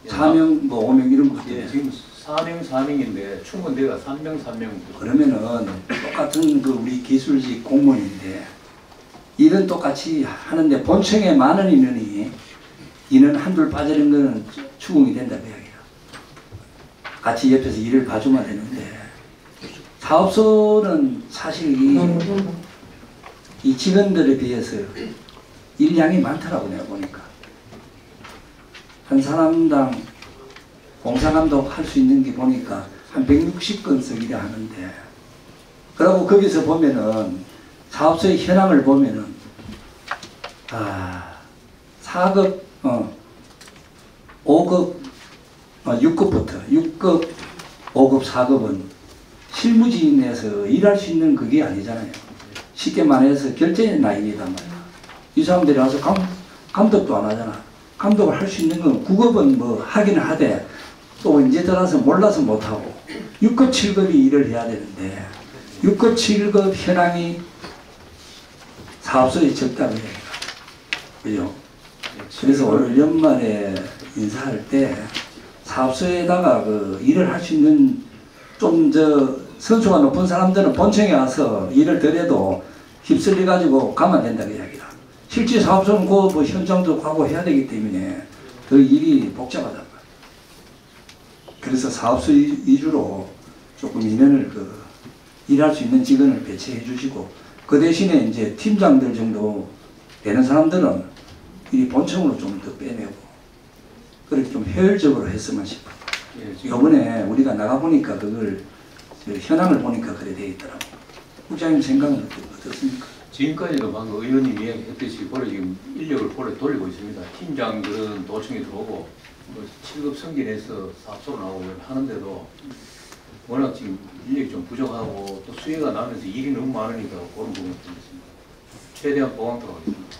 4명, 뭐 5명 이런 것들. 예, 지금 4명인데 충원대가 3명. 그러면은 똑같은 그 우리 기술직 공무원인데 일은 똑같이 하는데 본청에 많은 인원 한둘 빠지는 거는 추궁이 된다고 이야기해요. 같이 옆에서 일을 봐주면 되는데 사업소는 사실 이 직원들에 비해서 일량이 많더라고 내가 보니까. 한 사람당 공사감독 할 수 있는 게 보니까 한 160건씩 일을 하는데 그리고 거기서 보면은 사업소의 현황을 보면은 4급, 5급, 6급부터 6급, 5급, 4급은 실무진에서 일할 수 있는 그게 아니잖아요. 쉽게 말해서 결제 라인이단 말이야. 이 사람들이 와서 감독도 안 하잖아. 감독을 할 수 있는 건 9급은 뭐 하기는 하되 또 이제 들어서 몰라서 못하고 6급, 7급이 일을 해야 되는데 6급, 7급 현황이 사업소에 적다고 해요. 그죠? 그래서 올 연말에 인사할 때 사업소에다가 그 일을 할 수 있는 좀 선수가 높은 사람들은 본청에 와서 일을 덜해도 휩쓸려 가지고 가면 된다고 이야기다. 실제 사업소는 그 뭐 현장도 가고 해야 되기 때문에 그 일이 복잡하다. 그래서 사업소 위주로 조금 인원을 일할 수 있는 직원을 배치해 주시고 그 대신에 이제 팀장들 정도 되는 사람들은 이 본청으로 좀 더 빼내고 그렇게 좀 효율적으로 했으면 싶어요. 예, 이번에 우리가 나가보니까 그걸 현황을 보니까 그래 돼 있더라고. 국장님 생각은 어떻습니까? 지금까지도 방금 의원님 이야기했듯이 본래 지금 인력을 본래 돌리고 있습니다. 팀장들은 도청에 들어오고 7급 승진해서 사업소로 나오고 하는데도 워낙 지금 인력이 좀 부족하고 또 수혜가 나면서 일이 너무 많으니까 그런 부분이 있습니다. 최대한 보강토록 하겠습니다.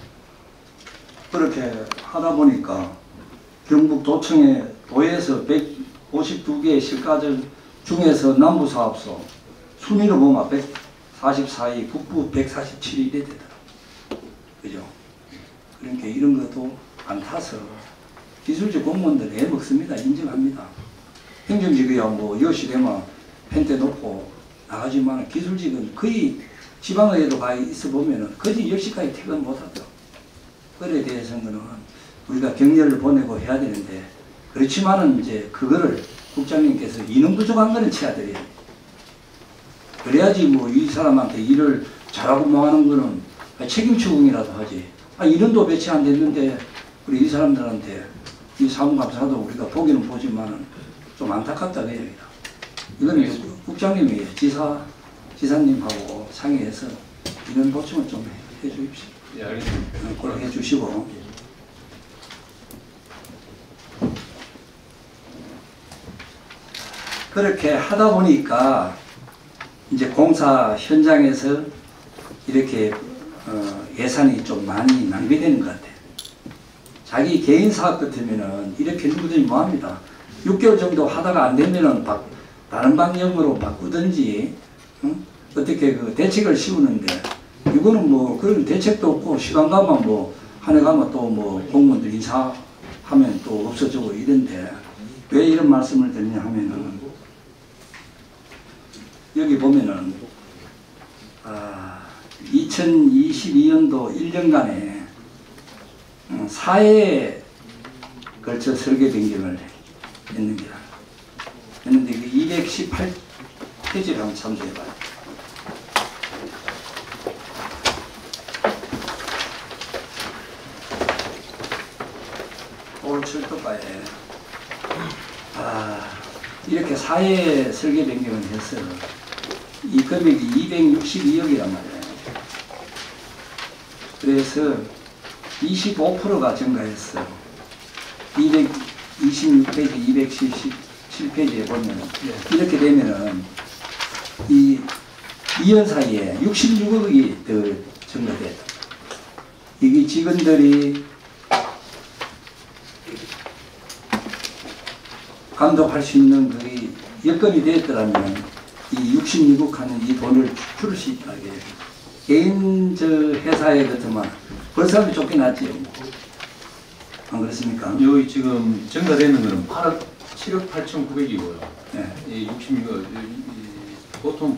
그렇게 하다 보니까 경북도청에 도에서 152개의 실가들 중에서 남부사업소 순위로 보면 44위, 북부 147위 이래 되더라고요. 그죠? 그러니까 이런 것도 안 타서 기술직 공무원들 애 먹습니다. 인정합니다. 행정직이야 뭐 여시 되면 펜대 놓고 나가지만 기술직은 거의 지방의회도 가 있어 보면은 거의 10시까지 퇴근 못 하죠. 그에 대해서는 우리가 격려를 보내고 해야 되는데 그렇지만은 이제 그거를 국장님께서 인원 부족한 거는 채워드려야 돼. 그래야지 뭐 이 사람한테 일을 잘하고 뭐 하는 거는 책임 추궁이라도 하지. 인원도 배치 안 됐는데 우리 이 사람들한테 이 사무감사도 우리가 보기는 보지만은 좀 안타깝다 그 얘기다. 이거는 국장님이 지사님하고 상의해서 인원 보충을 좀 해주십시오. 예, 알겠습니다. 그렇게 해주시고. 그렇게 하다 보니까 이제 공사 현장에서 이렇게 예산이 좀 많이 낭비되는 것 같아요. 자기 개인 사업 같으면은 이렇게 누구든지 뭐합니다. 6개월 정도 하다가 안 되면은 다른 방향으로 바꾸든지 어떻게 그 대책을 씌우는데 이거는 뭐 그런 대책도 없고 시간 가면 뭐 한 해 가면 또 뭐 공무원들 인사하면 또 없어지고 이런데 왜 이런 말씀을 드리냐 하면은 여기 보면은 2022년도 1년간에 4회에 걸쳐 설계 변경을 했는데 그 218페이지를 한번 참조해봐요. 서울철도가에 이렇게 4회 설계 변경을 해서 이 금액이 262억이란 말이에요. 그래서 25%가 증가했어. 226페이지, 277페이지에 보면 이렇게 되면은 이 2년 사이에 66억이 더 증가돼. 이게 직원들이 감독할 수 있는 그게 여건이 되었더라면 이 66억 하는 이 돈을 줄일 수 있다. 개인 회사에 같으면 벌써 쫓겨났지요. 안 그렇습니까? 여기 지금 증가되는 거는 7억 8,900이고요. 네. 이 66억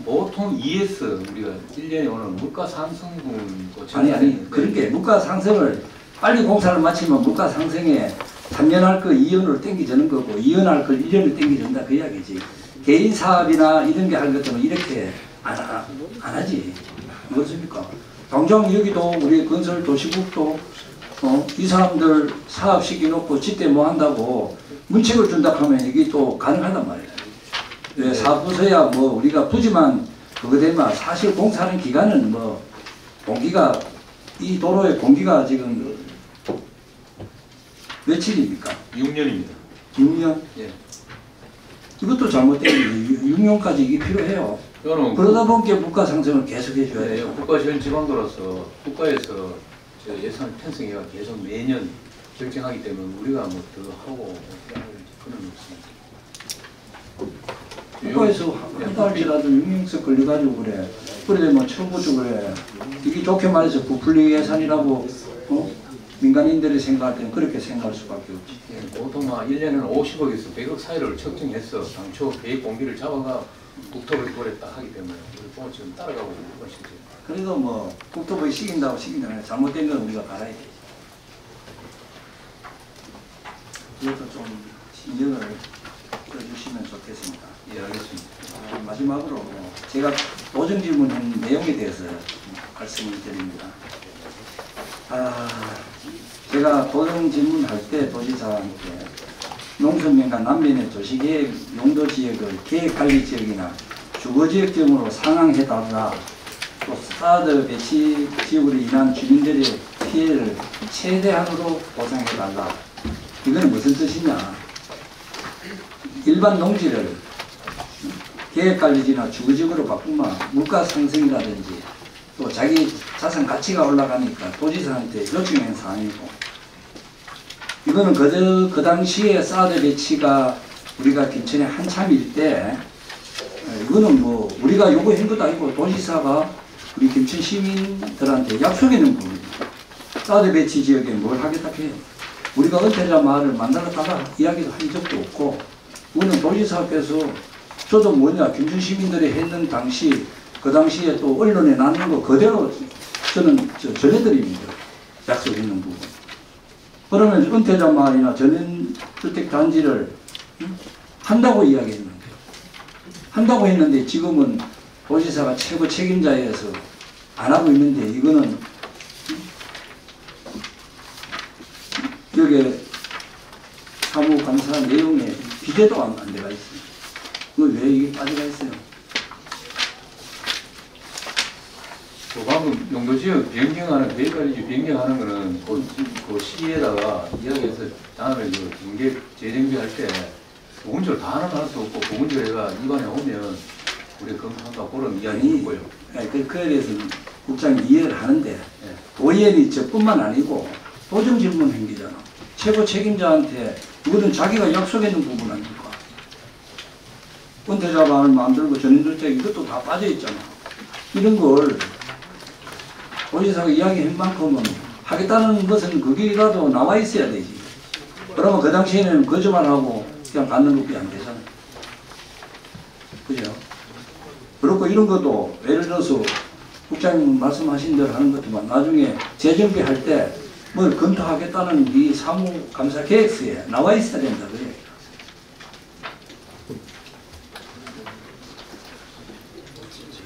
보통 ES 우리가 1년에 오는 물가 상승분 아니 그런 게 물가 상승을 빨리 공사를 마치면 물가 상승에 3년 할 거 2년으로 땡기자는 거고 2년 할 걸 1년으로 땡기준다 그 이야기지. 개인 사업이나 이런 게 할 것들은 이렇게 안 하지. 그렇습니까? 당장 여기도 우리 건설 도시국도 이 사람들 사업 시켜놓고 지대 뭐 한다고 문책을 준다 하면 이게 또 가능하단 말이에요. 왜 사부서야 뭐 우리가 부지만 그거 되면 사실 공사하는 기간은 뭐 공기가 이 도로의 공기가 지금 며칠입니까? 6년입니다. 6년? 예. 이것도 잘못된 게 6년까지 이게 필요해요. 그러다 보니까 물가 상승을 계속 해줘야 돼요. 국가 지방도로서 국가에서 예산 편성회가 계속 매년 결정하기 때문에 우리가 뭐 더 하고 그런 없습니다. 국가에서 한 달이라도 6년씩 걸려가지고 그래. 그래 뭐 처음부터 그래. 이게 좋게 말해서 부풀리 예산이라고 민간인들이 생각할 때는 그렇게 생각할 수밖에 없지. 예, 보통 1년에는 50억에서 100억 사이를 측정해서 당초 계획 공기를 잡아가 국토부에 딱 하기 때문에 우리 보면 지금 따라가고 있는 것이죠. 그래도 뭐 국토부에 시킨다고 잘못된 건 우리가 알아야 되지. 이것도 좀 신경을 써주시면 좋겠습니다. 예, 알겠습니다. 마지막으로 제가 도정 질문한 내용에 대해서 말씀을 드립니다. 제가 도정 질문할 때 도지사한테 농촌면과 남면의 도시계획 용도지역을 계획관리지역이나 주거지역점으로 상향해달라. 또 사드 배치 지역으로 인한 주민들의 피해를 최대한으로 보상해달라. 이건 무슨 뜻이냐? 일반 농지를 계획관리지나 주거지역으로 바꾸면 물가 상승이라든지 또 자기 자산 가치가 올라가니까 도지사한테 요청한 사항이고, 이거는 그 당시에 사드 배치가 우리가 김천에 한참일 때 이거는 뭐 우리가 요구한 것도 아니고 도지사가 우리 김천 시민들한테 약속했는 부분입니다. 사드 배치 지역에 뭘 하겠다 해요. 우리가 은퇴자 마을을 만들었다가 이야기도 한 적도 없고, 우리는 도지사께서 저도 뭐냐 김천 시민들이 했는 당시 그 당시에 또 언론에 나는 거 그대로 저는 전해드립니다. 약속했는 부분. 그러면 은퇴자 마을이나 전원주택 단지를 한다고 이야기했는데, 한다고 했는데 지금은 도지사가 최고 책임자에서 안 하고 있는데, 이거는 여기에 사무감사 내용에 비대도 안 돼가 있어요. 왜 이게 빠져가 있어요? 방금 용도지역 변경하는, 대입관리지 변경하는 거는 그 시에다가 이야기해서 다음에 그 경계 재정비 할 때 부분적으로 다 하나는 할 수 없고 부분적으로 이번에 오면 우리가 검토한다 그런 이야기고요. 그에 대해서는 국장이 이해를 하는데, 오해는 저뿐만 아니고 도정 질문 행위잖아. 최고 책임자한테 이거는 자기가 약속했는 부분 아닙니까? 은퇴자 마을 만들고 전원주택 이것도 다 빠져있잖아. 이런 걸 도지사가 이야기한 만큼은 하겠다는 것은 거기라도 나와 있어야 되지. 그러면 그 당시에는 거짓말하고 그냥 갖는 것밖에 안 되잖아. 그죠? 그렇고 이런 것도 예를 들어서 국장님 말씀하신 대로 하는 것도만 나중에 재정비 할 때 뭘 검토하겠다는 이 사무감사 계획서에 나와 있어야 된다 그래.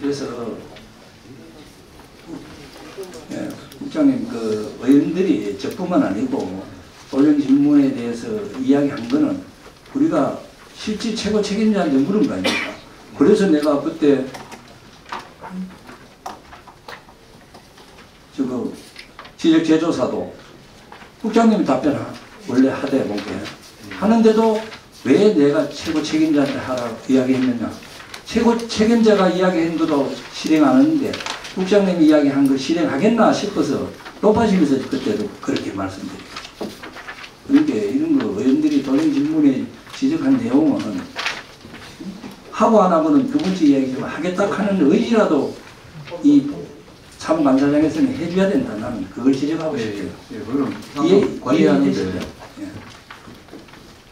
그래서 국장님 그 의원들이 저뿐만 아니고 도정 질문에 대해서 이야기한 거는 우리가 실제 최고 책임자한테 물은 거 아닙니까? 그래서 내가 그때 저거 지적 제조사도 국장님이 답변 원래 하대 본게 하는데도 왜 내가 최고 책임자한테 하라고 이야기했느냐? 최고 책임자가 이야기한 것도 실행 안 하는데 국장님이 이야기한 걸 실행하겠나 싶어서 높아지면서 그때도 그렇게 말씀드려요. 그러니까 이런 거 의원들이 도정 질문에 지적한 내용은 하고 안 하고는 두 번째 이야기 좀 하겠다고 하는 의지라도 이 사무감사장에서는 해줘야 된다. 나는 그걸 지적하고 싶어요. 그럼 관리하는데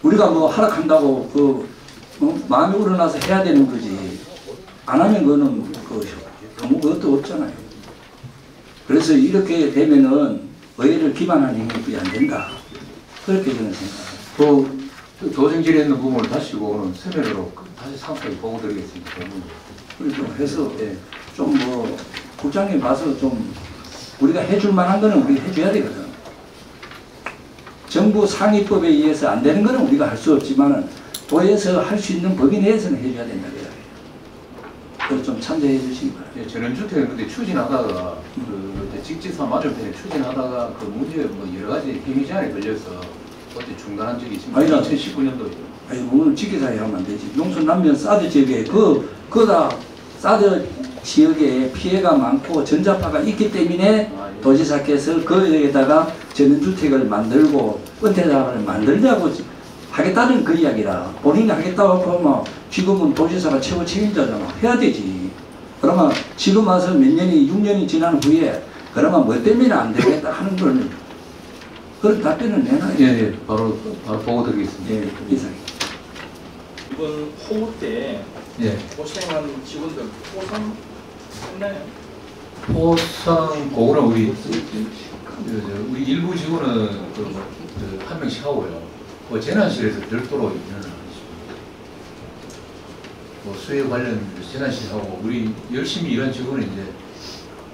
우리가 뭐 하락한다고 마음이 우러나서 해야 되는 거지. 안 하면 그거는 아무 것도 없잖아요. 그래서 이렇게 되면은 의회를 기만하는 행위가 안 된다. 그렇게 저는 생각합니다. 그 도정질에 있는 부분을 다시 오늘 서면으로 다시 상세히 보고 드리겠습니다. 그렇죠. 해서 좀 뭐 국장님 봐서 좀 우리가 해줄 만한 거는 우리가 해줘야 되거든. 정부 상위법에 의해서 안 되는 거는 우리가 할 수 없지만은 도에서 할 수 있는 법인 내에서는 해줘야 된다. 그래서 좀 참조해 주시기 바랍니다. 전원주택은 근데 추진하다가 그 직지사 맞은편에 추진하다가 그 문제 뭐 여러 가지 행위 제한에 걸려서 그때 중단한 적이 있습니다. 2019년도에. 아니 오늘 직계사에 하면 안 되지. 농촌 남면 사드 지역에 그다 사드 지역에 피해가 많고 전자파가 있기 때문에 도지사께서 거기에다가 전원주택을 만들고 은퇴자를 만들자고 하겠다는 그 이야기라. 본인이 하겠다고 하면 지금은 도지사가 최고 책임자잖아. 해야 되지. 그러면 지금 와서 몇 년이 6년이 지난 후에 그러면 뭐 때문에 안 되겠다 하는 걸 그런 답변을 내놔야지. 예, 바로 보고 드리겠습니다. 예, 이상. 이번 호우 때 고생한 직원들 포상 했나요? 포상 그거는 우리 일부 직원은 한 명씩 하고요. 그 재난실에서 별도로 인연을 하겠습니다. 뭐 수해 관련 재난실하고 우리 열심히 일한 직원은 이제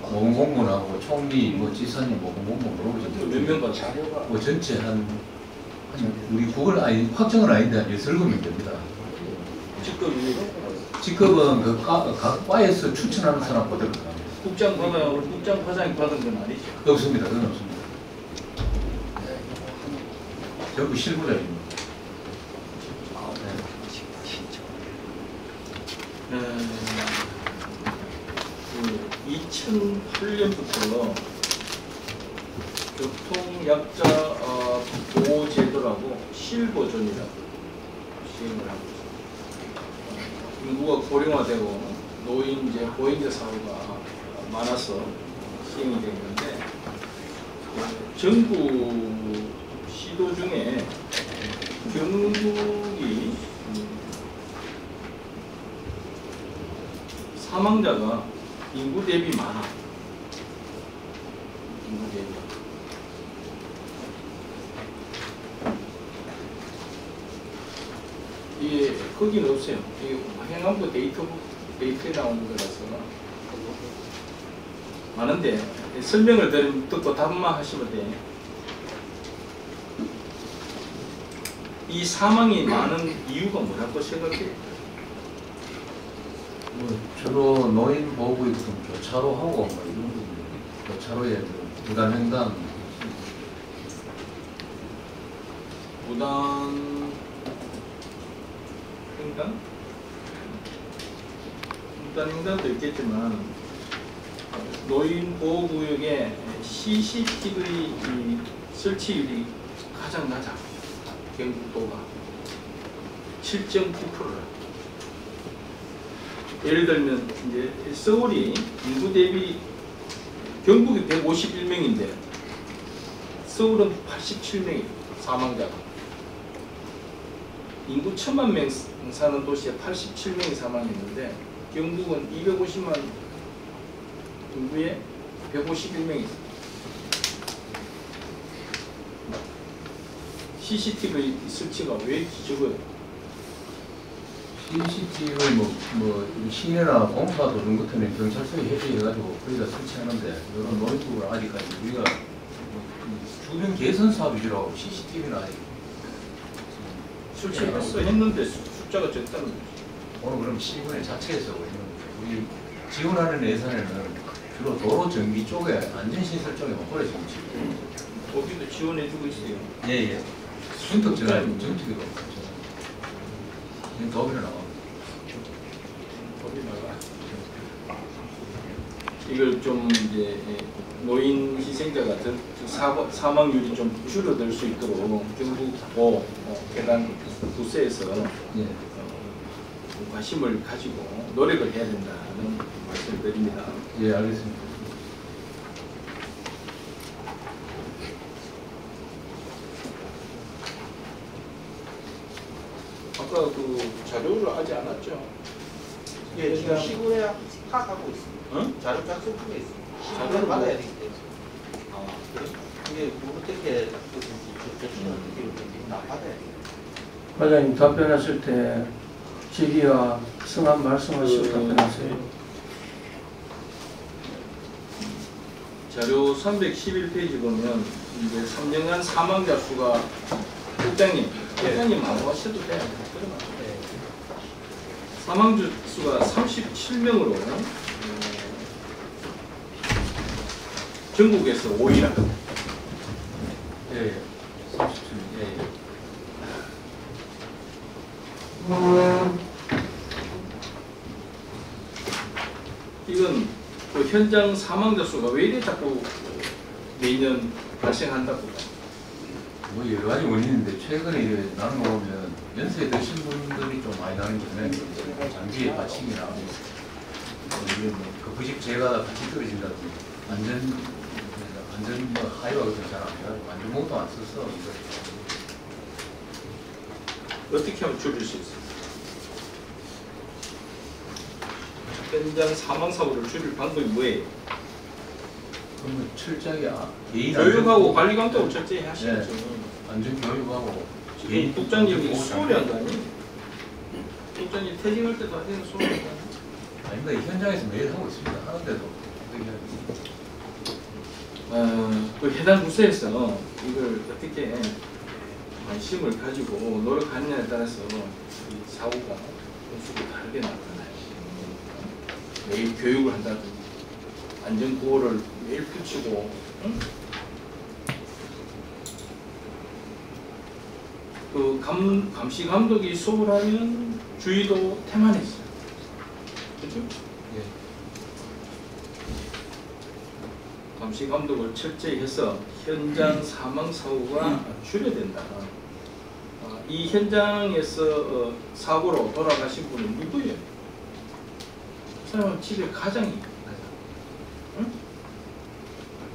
공무원하고 총리, 뭐 지사님, 뭐 공무원 물어보죠. 몇 명과 자료가 뭐 전체 한 우리 그걸 확정은 아닌데 한 6명 됩니다. 직급은 그 각 과에서 추천하는 사람 그대로 갑니다. 국장과장이 받은 건 아니죠? 없습니다. 그건 없습니다. 전부 실무자입니다. 그 2008년부터 교통약자 보호제도라고 실보존이라고 시행을 하고 있습니다. 인구가 고령화되고 노인재, 보행자 사고가 많아서 시행이 된 건데 전국 시도 중에 경북이 사망자가 인구 대비 많아. 인구 대비. 이게 거기는 없어요. 이게 행안부 데이터에 나오는 거라서 많은데 설명을 듣고 답만 하시면 돼. 이 사망이 많은 이유가 뭐라고 생각해요? 뭐 주로 노인 보호구역 좀 교차로 하고 뭐 이런 부분, 교차로에 무단 횡단, 무단 횡단도 있겠지만 노인 보호구역에 CCTV 설치율이 가장 낮아. 경북도가 7.9%라. 예를 들면 이제 서울이 인구 대비 경북이 151명인데 서울은 87명이 사망자가. 인구 1000만 명 사는 도시에 87명이 사망했는데 경북은 250만 인구에 151명이 있어요. CCTV 설치가 왜 이렇게 적어요? CCTV를 뭐 시내나 공사 도중 같은 경찰서에 해제해가지고 거기다 설치하는데 이런 노인부를 아직까지 우리가 주변 개선 사업 위주로 CCTV는 아직 설치했어 했는데 숫자가 적다는 거지. 오늘 그럼 시군회 자체에서 우리 지원하는 예산에는 주로 도로 정비 쪽에 안전시설 쪽에 목표를 지금 치고 거기도 지원해주고 있어요. 예예. 순턱 전환 정책이 없죠. 도비로 나와. 거기 나가. 이걸 좀 이제 노인 희생자가 사망률이 좀 줄어들 수 있도록 경북도 해당 부서에서 관심을 가지고 노력을 해야 된다는 말씀을 드립니다. 예, 알겠습니다. 아까 그 자료를 아직 안 왔죠? 예, 지금 시군에 파악하고 있습니다. 응? 자료 작성 중에 있습니다. 자료를 자료를 받아야 뭐- 되기 때문에. 아, 그래? 이게 어떻게 조치는 어떻게 다 받아야 돼요. 과장님 답변하실 때 직위와 성함 말씀하시고 답변하세요. 자료 311페이지 보면 이제 3년간 사망자 수가 국장님 말씀하셔도 돼요. 사망자 수가 37명으로 전국에서 5위라. 예, 37명. 예, 예. 이건 그 현장 사망자 수가 왜 이래 자꾸 매년 발생한다고. 뭐 여러 가지 원인인데 최근에 이제 나는 거 보면 연세 드신 분들이 좀 많이 나는 거잖아요. 장기의 받침이나 그 부식 재가 같이 떨어진다든지 안전 뭐 하이와 같은 잘 안 돼가지고 안전봉도 안 써서 어떻게 하면 줄일 수 있어요? 현장 사망 사고를 줄일 방법이 뭐예요? 그러면 철저하게 개인 교육하고 관리 감독을 철저히 하셔야죠. 안전 교육하고 지금 국장님이 수월히 한 거 아니에요? 국장님 퇴직할 때도 하시는 수월히 한 거 아니에요? 아닙니다. 이 현장에서 매일 하고 있습니다. 하는데도 어떻게 해야 그 해당 부서에서 이걸 어떻게 관심을 가지고 노력하느냐에 따라서 이 사고가 건수가 다르게 나타나요. 매일 교육을 한다든지 안전구호를 매일 붙이고 응? 그 감시 감독이 소홀하면 주의도 태만해져요. 그렇죠? 예. 감시 감독을 철저히 해서 현장 사망 사고가 줄여야 된다. 이 현장에서 사고로 돌아가신 분은 누구예요? 그러면 집에 가장이 응?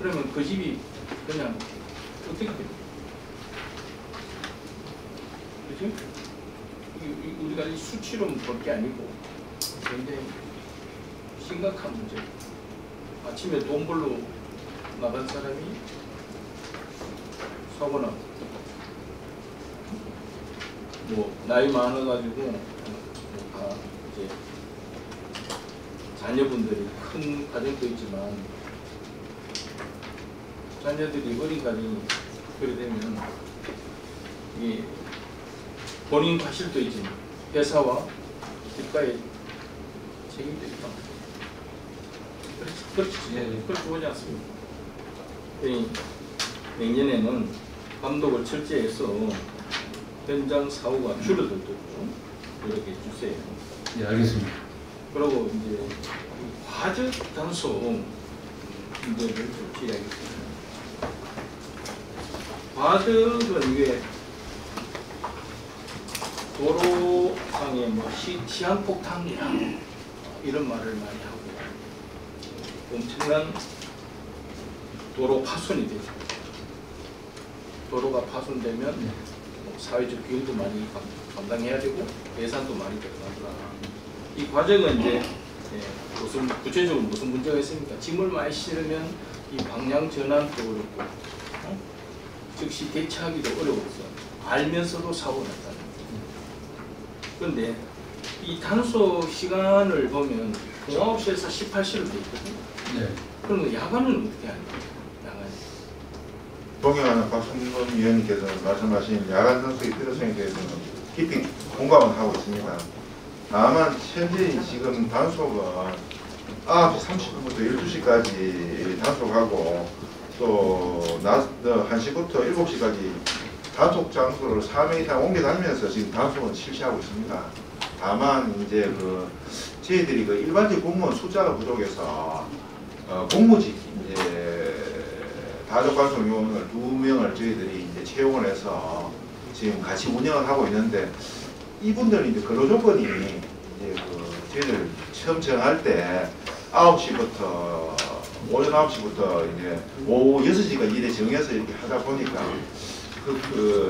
그러면 그 집이 그냥 어떻게 됩니까? 그지? 우리가 이 수치로 볼 게 아니고 굉장히 심각한 문제. 아침에 돈 벌러 나간 사람이 사고나 뭐 나이 많아가지고 다 이제 자녀분들이 큰 가정도 있지만 자녀들이 어린 가정이 그래 되면 이 본인 과실도 있지만 회사와 국가의 책임도 있다. 그렇지 보지 않습니까? 내년에는 감독을 철저해서 현장 사고가 줄어들도록 이렇게 주세요. 네, 알겠습니다. 그리고 이제 화재 단속 문제를 좀 지적하겠습니다. 화재는 이게 도로상에 뭐 시한폭탄이라 이런 말을 많이 하고 엄청난 도로 파손이 되죠. 도로가 파손되면 사회적 비용도 많이 감당해야 되고 예산도 많이 들어가더라. 이 과정은 이제 무슨 구체적으로 무슨 문제가 있습니까? 짐을 많이 실으면 이 방향 전환도 어렵고 즉시 대처하기도 어려워서 알면서도 사고가 났다는 거예요. 그런데 이 단속 시간을 보면 9시에서 18시로 돼 있거든요. 네. 그럼 야간은 어떻게 하는 거예요? 야간. 동행하는 박순범 위원님께서 말씀하신 야간 단속의 필요성에 대해서는 깊이 공감을 하고 있습니다. 다만 현재 지금 단속은 9시 30분부터 12시까지 단속하고 또 낮 1시부터 7시까지 단속 장소를 3회 이상 옮겨 다니면서 지금 단속은 실시하고 있습니다. 다만 이제 저희들이 일반직 공무원 숫자가 부족해서 공무직 이제 다족관속 요원을 2명을 저희들이 이제 채용을 해서 지금 같이 운영을 하고 있는데 이분들은 이제 근로 조건이 이제 저희들 처음 정할 때 9시부터 오전 9시부터 이제 오후 6시까지 일에 정해서 이렇게 하다 보니까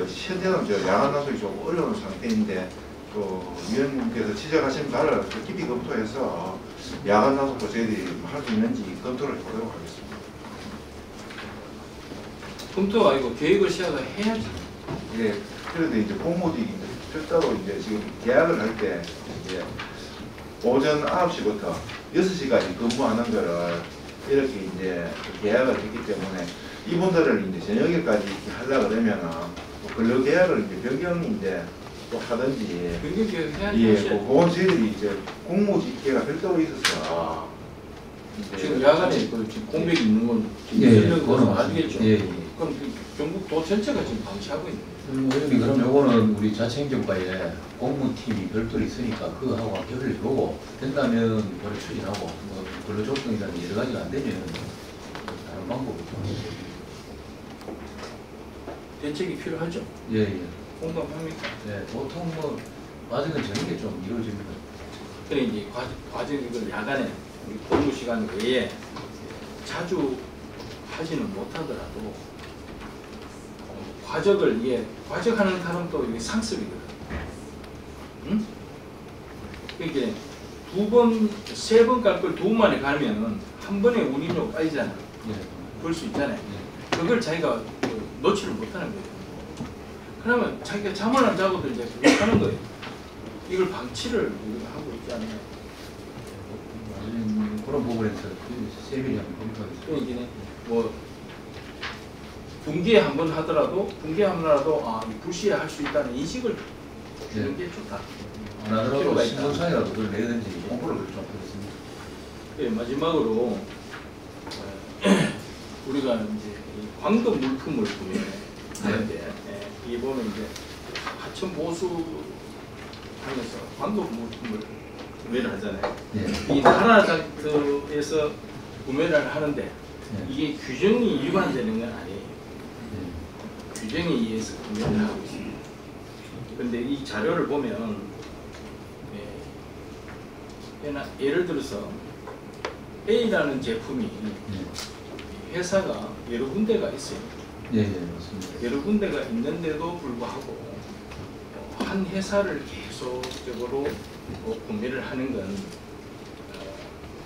현재는 야간 단속이 좀 어려운 상태인데 또 위원님께서 지적하신 바를 깊이 검토해서 야간 단속도 저희들이 할 수 있는지 검토를 해보도록 하겠습니다. 검토가 아니고 계획을 세워서 해야지. 예, 그런데 이제 공무직이 별도로 이제 지금 계약을 할 때 이제 오전 9시부터 6시까지 근무하는 거를 이렇게 이제 계약을 했기 때문에 이분들을 이제 저녁에까지 이렇게 하려고 그러면은 근로 계약을 이제 변경이 이제 또 하든지 변경 계획 해야지. 예, 그건 저희들이 이제 공무직계가 별도로 있어서 지금 야간에 지금 공백이 있는 건 그거는 알겠죠. 예. 그럼 경북도 전체가 지금 방치하고 있는 거예요. 그럼 요거는 우리 자치행정과에 공무팀이 별도로 있으니까 그거하고 협의를 해보고 된다면 그걸 추진하고 뭐 근로조건이라는 여러 가지가 안 되면 다른 방법을 좀. 대책이 필요하죠. 예. 공감합니까? 네, 보통 과정은 저런 게 좀 이루어집니다. 그래 이제 과정 이걸 야간에 우리 근무 시간 외에 자주 하지는 못하더라도 과적을 과적하는 사람도 이게 상습이거든. 응? 이게 2번, 3번 갈 걸 2번만에 가면은 한 번에 운임료 빠지잖아. 그럴 수 있잖아요. 그걸 자기가 놓지를 못하는 거예요. 그러면 자기가 잠을 안 자고도 이제 그걸 하는 거예요. 이걸 방치를 우리가 하고 있지 않나요? 그런 부분에서 세밀히 한번 검토하겠습니다. 그러니까 뭐 분기에 한 번 하더라도 불시에 할 수 있다는 인식을 주는 게 좋다. 안 하더라도 신고상이라도 그걸 내든지 공부를 좀 하겠습니다. 네, 마지막으로 우리가 이제 광도 물품을 구매하는데 이 보면 이제 하천 보수하면서 광도 물품을 구매를 하잖아요. 이 나라장터에서 구매를 하는데 이게 규정이 위반되는 건 아니에요. 규정에 의해서 구매를 하고 있습니다. 그런데 이 자료를 보면 예를 들어서 A라는 제품이 회사가 여러 군데가 있어요. 예, 맞습니다. 여러 군데가 있는데도 불구하고 한 회사를 계속적으로 구매를 하는 건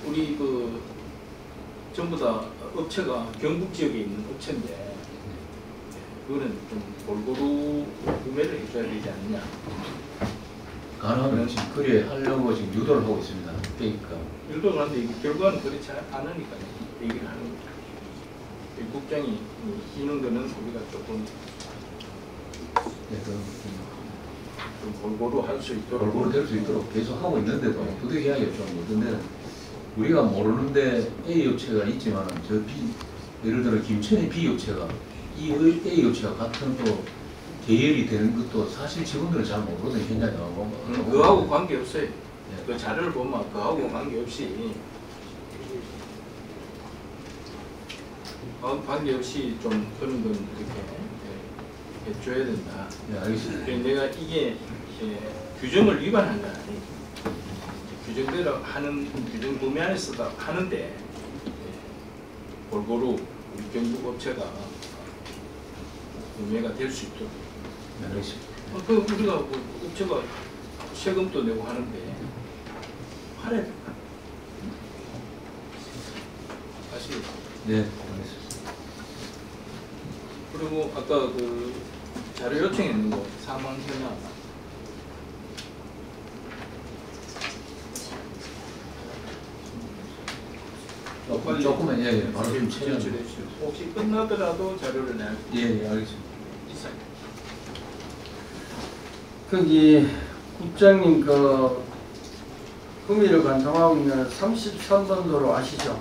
우리 그 전부 다 업체가 경북 지역에 있는 업체인데 그거는 좀 골고루 구매를 해줘야 되지 않느냐. 가능하면 지금 그래 하려고 지금 유도를 하고 있습니다. 그러니까 유도를 하는데 이게 결과는 그렇지 않으니까 얘기를 하는 거죠. 이 국장이 이는 거는 우리가 조금 좀 골고루 할 수 있도록 골고루 될 수 있도록 계속 하고 있는데도 부득이하게 좀 어떤데 우리가 모르는데 A 업체가 있지만 저 B 예를 들어 김천의 B 업체가 이 A 업체가 같은 또 계열이 되는 것도 사실 직원들은 잘 모르거든요. 현장에 나가고 그거하고 관계없어요. 그 자료를 보면 그거하고 관계없이 좀 그런 건 이렇게 해줘야 된다. 네, 알겠습니다. 내가 이게 규정을 위반한 건 아니고 규정대로 하는 규정 범위 안에서 하는데 골고루 우리 경북 업체가 구매가 될 수 있도록. 네, 알겠습니다. 그 우리가 뭐 업체가 세금도 내고 하는데 팔아야 될까? 아시겠죠? 네, 알겠습니다. 그리고 아까 그 자료 요청했는 거 사망 현황 조금만 예, 바로 좀 체련. 혹시 끝나더라도 자료를 내야 예, 알겠습니다. 거기 국장님 그 구미를 관통하고 있는 33번 도로 아시죠?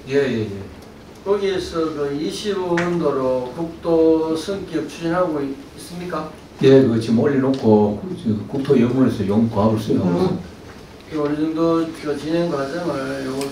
예. 거기에서 그 25원도로 국도 성격 추진하고 있습니까? 예, 그 지금 올려놓고 국토연구원에서 용과학을 수행하고 있습니다. 어느 정도 그 진행 과정을 요거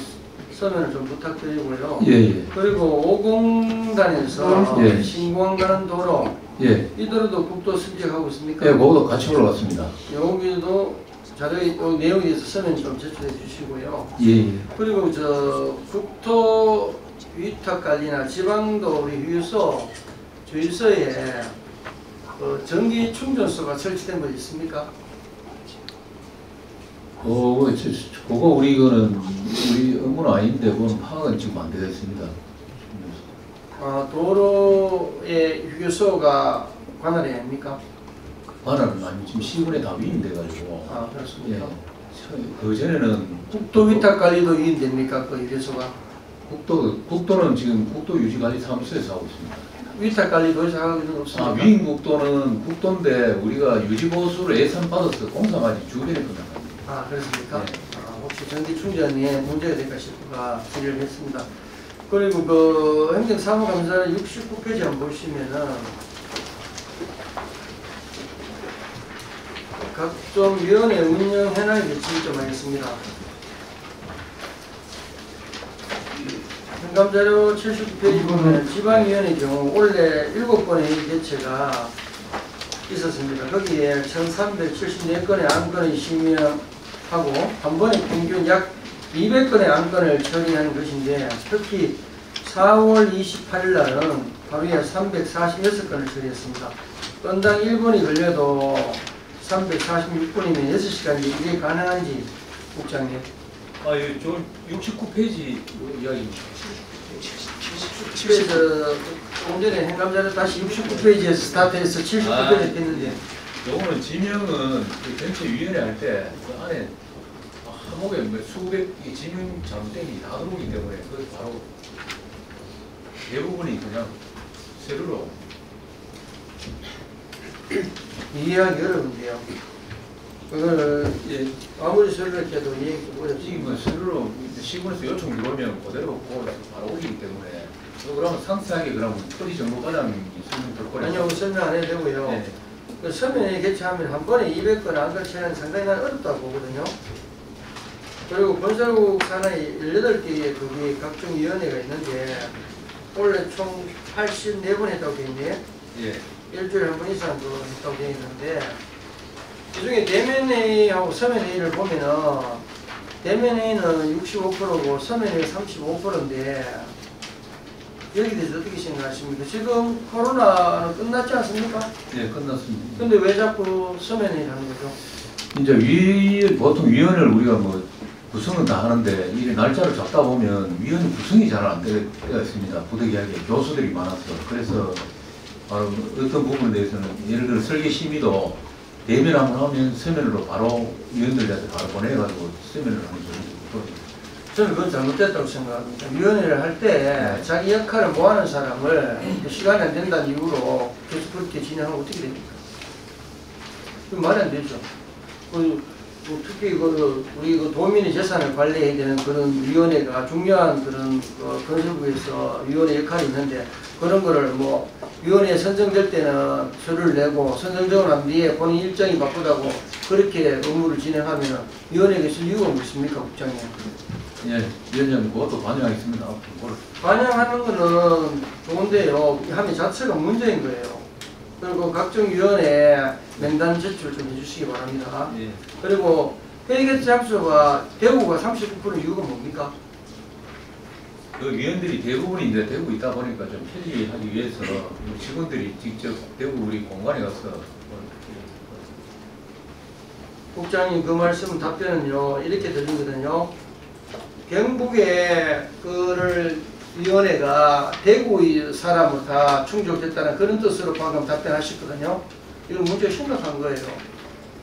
서면을 좀 부탁드리고요. 예. 그리고 5공단에서 예. 신공항 가는 도로 예. 이 도로도 국도 승격하고 있습니까? 예, 그것도 같이 올라갔습니다. 여기도 자료의 내용에 대해서 서면 좀 제출해 주시고요. 예. 그리고 저 국토 위탁 관리나 지방도 우리 휴유소 주유소에 전기 충전소가 설치된 거 있습니까? 그거 우리 업무는 아닌데 그건 파악은 지금 안 되겠습니다. 도로에 휴게소가 관할이 아닙니까? 관할은 아니고 지금 시군에 다 위임돼 가지고. 그렇습니까? 그 전에는 국도 위탁 관리도 위임됩니까? 그 휴게소가? 국도는 지금 국도유지관리사무소에서 하고 있습니다. 위탁 관리도 해서 하고 있는 거 없습니까? 위임 국도는 국도인데 우리가 유지보수를 예산 받아서 공사가 아직 주변에 끝났습니다. 그렇습니까? 네. 혹시 전기 충전에 문제가 될까 싶어가 질의를 했습니다. 그리고 그 행정사무감사를 69페이지 한번 보시면은 각종 위원회 운영 현황에 대해 좀 하겠습니다. 현감자료 79페이지 보면 지방위원회 경우 올해 7건의 회의 개최가 있었습니다. 거기에 1374건의 안건을 심의하고 한 번에 평균 약 200건의 안건을 처리하는 것인데 특히 4월 28일 날은 하루에 346건을 처리했습니다. 건당 1분이 걸려도 346분이면 6시간이 이게 가능한지 국장님. 저 69페이지 이야기입니다. 조금 전에 행감자료 다시 69페이지에서 스타트해서 79페이지 했는데 요거는 지명은 전체위원회 할 때 그 안에 한목에 수백 지명 잘못된 다 들어오기 때문에 그 바로 대부분이 그냥 세로로 이해하기 어려운데요. 그걸 아무리 설명을 해도 이해하기 어렵습니다. 세로로 시군에서 요청 들어오면 그대로 그걸 바로 오기 때문에 그러면 상세하게 그러면 토지 정보과장이 설명 들 거예요. 아니요, 설명 안 해도 되고요. 그 서면에 개최하면 한 번에 200건 안건 처리하는 상당히 난 어렵다고 보거든요. 그리고 건설국 산하에 18개의 그게 각종 위원회가 있는데 원래 총 84번 했다고 되어 있네. 일주일에 한 번 이상 했다고 되어 있는데 이 중에 대면회의하고 서면회의를 보면은 대면회의는 65%고 서면회의 35%인데 여기에 대해서 어떻게 생각하십니까? 지금 코로나는 끝났지 않습니까? 네, 끝났습니다. 근데 왜 자꾸 서면회의를 하는 거죠? 이제 보통 위원회를 우리가 뭐 구성은 다 하는데 이 날짜를 잡다 보면 위원회 구성이 잘 안 되어 있습니다. 부득이하게 교수들이 많아서. 그래서 바로 어떤 부분에 대해서는 예를 들어 설계 심의도 대면 한번 하면 서면으로 바로 위원들한테 바로 보내가지고 서면을 하는 경우도 저는 그건 잘못됐다고 생각합니다. 위원회를 할 때 자기 역할을 못하는 사람을 시간이 안 된다는 이유로 계속 그렇게 진행하면 어떻게 됩니까? 그건 말이 안 되죠. 특히 우리 도민의 재산을 관리해야 되는 그런 위원회가 중요한 그런 건설부에서 위원회 역할이 있는데 그런 거를 뭐 위원회에 선정될 때는 서류를 내고 선정되고 난 뒤에 본인 일정이 바쁘다고 그렇게 업무를 진행하면 위원회에 있을 이유가 없습니까, 국장님? 예, 위원장님 그것도 반영하겠습니다. 반영하는 거는 좋은데요. 함의 자체가 문제인 거예요. 그리고 각종 위원회 명단 제출 좀 해주시기 바랍니다. 예. 그리고 회의 개최 장소가 대구가 39% 이유가 뭡니까? 그 위원들이 대부분이 이제 대구 있다 보니까 좀 편리하기 위해서 우리 직원들이 직접 대구 우리 공간에 가서 국장님 그 말씀 답변은요 이렇게 들리거든요. 경북의 그를 위원회가 대구의 사람으로 다 충족됐다는 그런 뜻으로 방금 답변하셨거든요. 이건 문제가 심각한 거예요.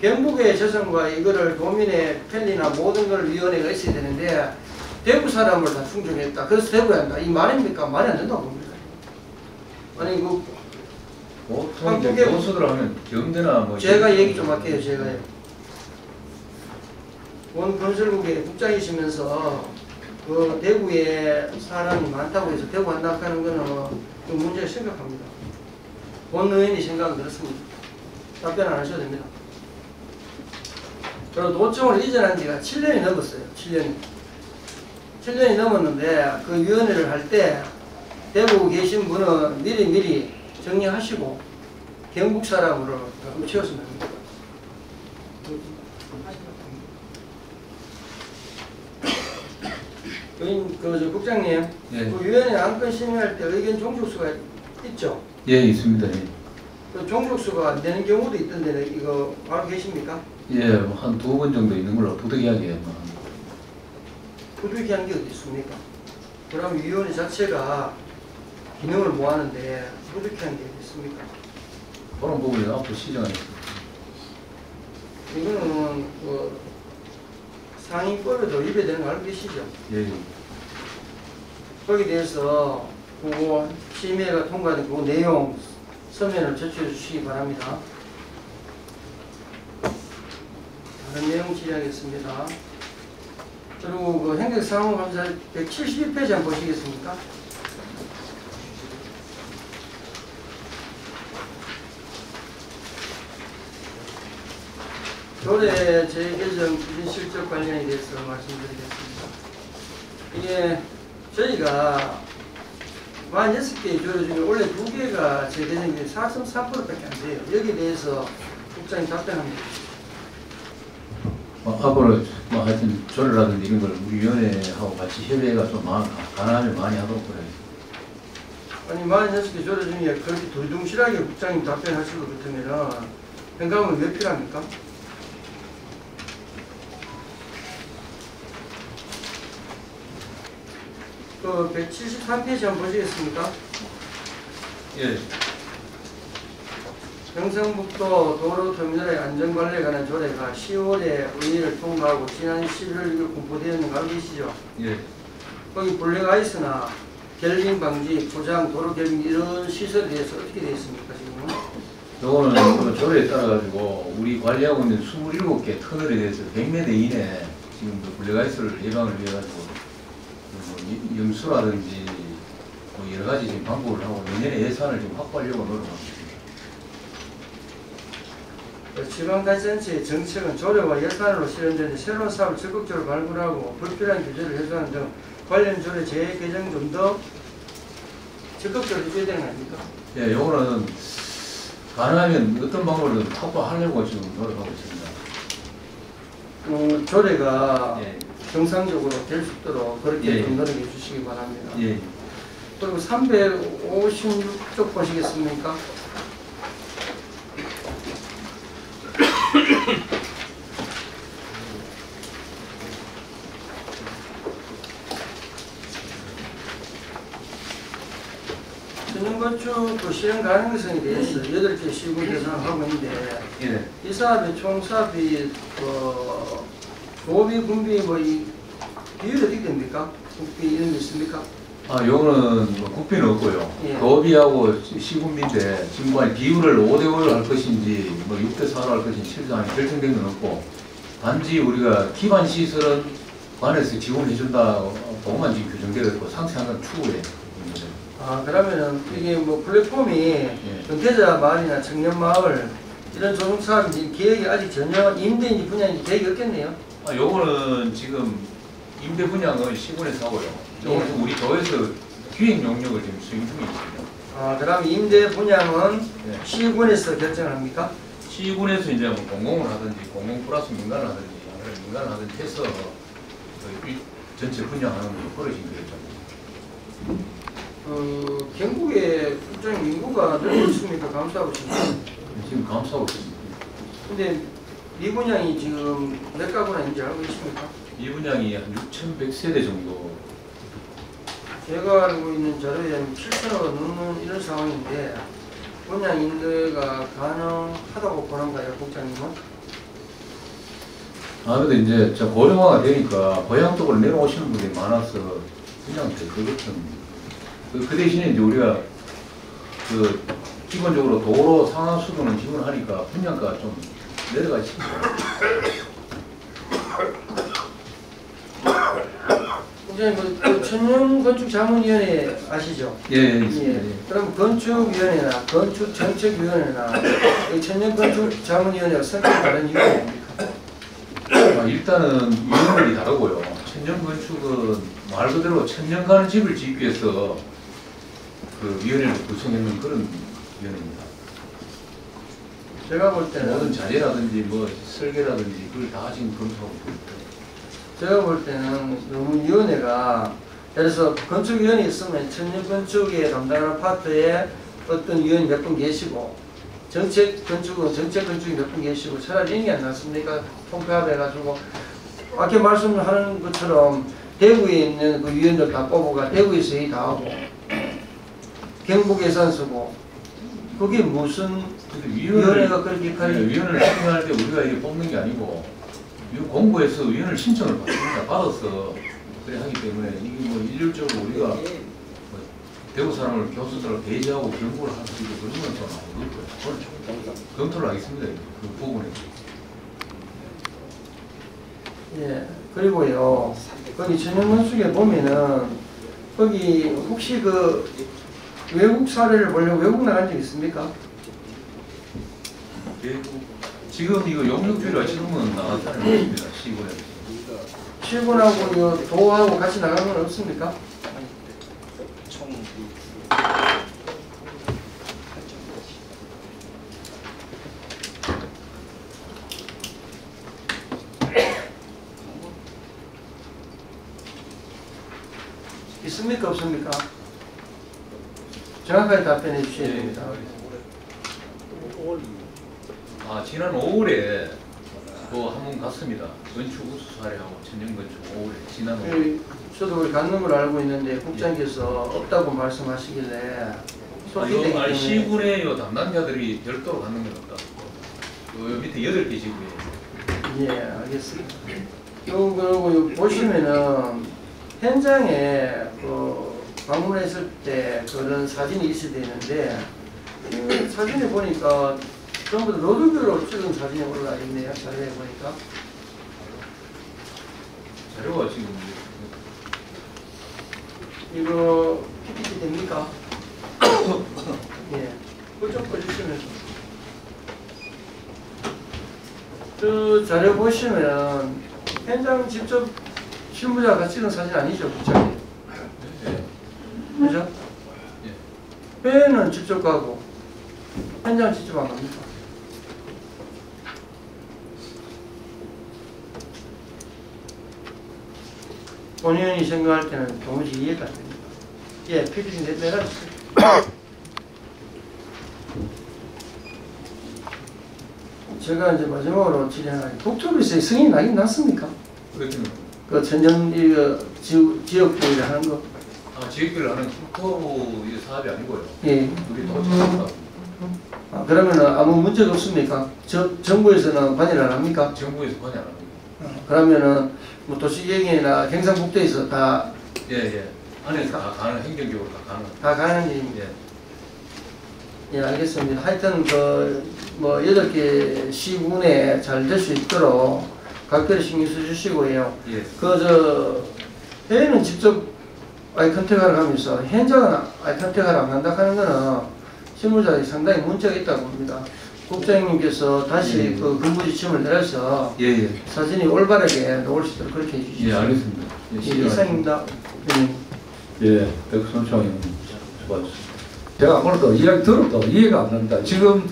경북의 재산과 이거를 도민의 편리나 모든 걸 위원회가 있어야 되는데 대구 사람을 다 충족했다. 그래서 대구에 한다. 이 말입니까? 말이 안 된다고 봅니다. 아니 그 보통 이제 교수들 하면 경대나 뭐 제가 얘기 좀 할게요. 제가요. 원건설국의 국장이시면서 그 대구에 사람이 많다고 해서 대구 한다 하는 거는 좀 문제가 심각합니다. 본 의원이 생각은 그렇습니다. 답변 안 하셔도 됩니다. 저는 도청을 이전한 지가 7년이 넘었어요. 7년이 넘었는데 그 위원회를 할 때 대구 계신 분은 미리 정리하시고 경북 사람으로 훔치웠으면 합니다. 국장님, 예. 그 위원회 안건 심의할 때 의견 종족수가 있죠? 예, 있습니다. 예. 그 종족수가 안 되는 경우도 있던데 이거 알고 계십니까? 예, 한 2번 정도 있는 걸로 부득이하게. 부득이한 게 어디 있습니까? 그럼 위원회 자체가 기능을 못 하는데 부득이한 게 어디 있습니까? 그런 부분이 앞으로 시정하겠습니다. 이거는 그 상임법에도 위배되는 거 알고 계시죠? 예. 거기에 대해서 그거 심의가 통과된 그 내용 서면을 제출해 주시기 바랍니다. 다른 내용 질의하겠습니다. 그리고 그 행정사무감사 171페이지 한번 보시겠습니까? 조례 재개정 기준 실적 관련에 대해서 말씀드리겠습니다. 이게 저희가 46개의 조례 중에 원래 2개가 재개정이 4.4%밖에 안 돼요. 여기에 대해서 국장님 답변합니다. 앞으로 뭐 하여튼 조례라든지 이런 걸 우리 위원회하고 같이 협의가 좀 가능하면 많이 하도록 그래요. 아니 46개 조례 중에 그렇게 두리둥실하게 국장님 답변하실 것 같으면 현감은 왜 필요합니까? 그 173페이지 한번 보시겠습니까? 예. 경상북도 도로터미널의 안전관리에 관한 조례가 10월에 의회를 통과하고 지난 11일 공포되었는 거 알고 계시죠? 예. 거기 블랙아이스나 결빙 방지, 포장, 도로 결빙 이런 시설에 대해서 어떻게 되어 있습니까 지금은? 요거는 그 조례에 따라 가지고 우리 관리하고 있는 27개 터널에 대해서 100m 이내 지금 그 블랙아이스를 예방을 위해 가지고 뭐 염수라든지 뭐 여러 가지 지금 방법을 하고 내년에 예산을 좀 확보하려고 노력하고 있습니다. 지방자치단체의 정책은 조례와 예산으로 실현되는 새로운 사업을 적극적으로 발굴하고 불필요한 규제를 해소하는 등 관련 조례 재개정 좀 더 적극적으로 해줘야 되는 거 아닙니까? 예, 요거는 가능하면 어떤 방법으로 확보하려고 지금 노력하고 있습니다. 조례가 예. 정상적으로 될 수 있도록 그렇게 예. 좀 노력해 주시기 바랍니다. 예. 그리고 356쪽 보시겠습니까? 전용건축 그 실행 가능성에 대해서 8개 시군 계산을 하고 있는데 예. 이 사업이 총 사업이 도비, 군비 이 비율이 어떻게 됩니까? 국비 이런 게 있습니까? 요거는 뭐 국비는 없고요. 예. 도비하고 시군비인데 지금 뭐 비율을 5대5로 할 것인지 뭐 6대4로 할 것인지 실상 결정된 건 없고 단지 우리가 기반 시설은 관에서 지원해 준다 그것만 지금 규정되어 있고 상세한 건 추후에. 그러면은 이게 뭐 플랫폼이 경태자 마을이나 청년 마을 이런 조성 사업인지 계획이 아직 전혀 임대인지 분양인지 계획이 없겠네요. 요거는 지금 임대 분양은 시군에서 하고요. 요거는 우리 도에서 기획 용역을 지금 수행 중에 있습니다. 그럼 임대 분양은 시군에서 결정을 합니까? 시군에서 이제 뭐 공공을 하든지 공공 플러스 민간을 하든지 아니면 민간을 하든지 해서 전체 분양하는 걸로 벌어진 거죠. 경북에 국장 인구가 늘고 있습니까? 감소하고 있습니까? 지금 감소하고 있습니다. 근데 미분양이 지금 몇 가구나 있는지 알고 있습니까? 미분양이 한 6,100세대 정도. 제가 알고 있는 자료에 7,000억 넘는 이런 상황인데 분양 인도가 가능하다고 보는가요, 국장님은? 근데 이제 저 고령화가 되니까 고향 쪽으로 내려오시는 분들이 많아서 그냥 그것은 그 대신에 이제 우리가 기본적으로 도로 상하 수도는 지원하니까 분양가가 좀 내려가 있습니다. 국장님, 천연건축자문위원회 아시죠? 예, 있습니다. 예. 그럼 건축위원회나 건축정책위원회나 천연건축자문위원회가 성격이 다른 이유가 뭡니까? 일단은 위원들이 다르고요. 천연건축은 말 그대로 천년 가는 집을 짓기 위해서 그 위원회를 구성했는 그런 위원회입니다. 제가 볼 때는 모든 자재라든지 뭐 설계라든지 그걸 다 지금 검토하고 있습니다. 제가 볼 때는 너무 위원회가 예를 들어서 건축위원회 있으면 천연건축에 담당하는 파트에 어떤 위원이 몇 분 계시고 정책건축은 정책건축이 몇 분 계시고 차라리 이런 게 안 났습니까? 통폐합해가지고 아까 말씀하는 것처럼 대구에 있는 그 위원들 다 뽑아가 대구에서 회의 다 하고 경북 예산 쓰고 그게 무슨 위원회가 그렇게 위원을 신청할 때 우리가 이게 뽑는 게 아니고 공부해서 위원을 신청을 받습니다. 받아서 그래 하기 때문에 이게 뭐 일률적으로 우리가 뭐 대구 사람을 교수들을 배제하고 경고를 할 수 있고 그런 건 좀 아니고요. 검토를 하겠습니다. 그 부분에. 예, 그리고요, 거기 천연건축에 보면은, 거기 혹시 그 외국 사례를 보려고 외국 나간 적 있습니까? 지금 이거 용역주의라 지금은 나왔다는 것입니다. 시군에. 시군하고 도하고 같이 나간 건 없습니까? 있습니까? 없습니까? 정확하게 답변해 주셔야 됩니다. 지난 5월에 한 번 갔습니다. 건축 우수 사례하고 천연건축 5월에 지난 5월. 저도 우리 갔는 걸 알고 있는데 국장께서 없다고 말씀하시길래 소개되기 때문에 시군의 담당자들이 별도로 갔는 건 없다. 요 밑에 8개 지구에. 예, 알겠습니다. 그리고 보시면은 현장에 방문했을 때 그런 사진이 있어야 되는데 그 사진에 보니까 전부 다 로드뷰로 찍은 사진이 올라와 있네요. 자료에 보니까. 자료가 지금 이거 PPT 됩니까? 예. 그거 좀 꺼주시면. 그 자료 보시면 현장 직접 실무자가 찍은 사진 아니죠, 국장님? 네. 그죠? 네. 회의는 직접 가고 현장 직접 안 갑니까? 손 의원이 생각할 때는 도무지 이해가 안 됩니다. 예, 필히 내려주세요. 제가 이제 마지막으로 질의하는 국토부에서 승인이 나긴 났습니까? 그 전전 지역주의를 하는 거. 아, 지역비를 하는 국토부 사업이 아니고요. 예. 우리 도시사업. 아, 그러면 아무 문제가 없습니까? 정부에서는 관여를 안 합니까? 정부에서 관여 안 합니다. 그러면은 뭐 도시계획이나 경상북도에서 다 예. 안에서 다 가는, 행정적으로 다 가는. 다 가는 일입니다. 예, 알겠습니다. 하여튼 뭐 8개 시군에 잘 될 수 있도록 각별히 신경 써주시고요. 예. 회의는 직접 아이 컨택하러 가면서 현장은 아이 컨택하러 안 간다 하는 거는 실무자에 상당히 문제가 있다고 봅니다. 국장님께서 다시 그 근무 지침을 내려서 사진이 올바르게 나올 수 있도록 그렇게 해주시죠. 예, 알겠습니다. 이상입니다. 예, 백선총 수고하셨습니다. 제가 아무래도 이야기 들어도 이해가 안 된다. 지금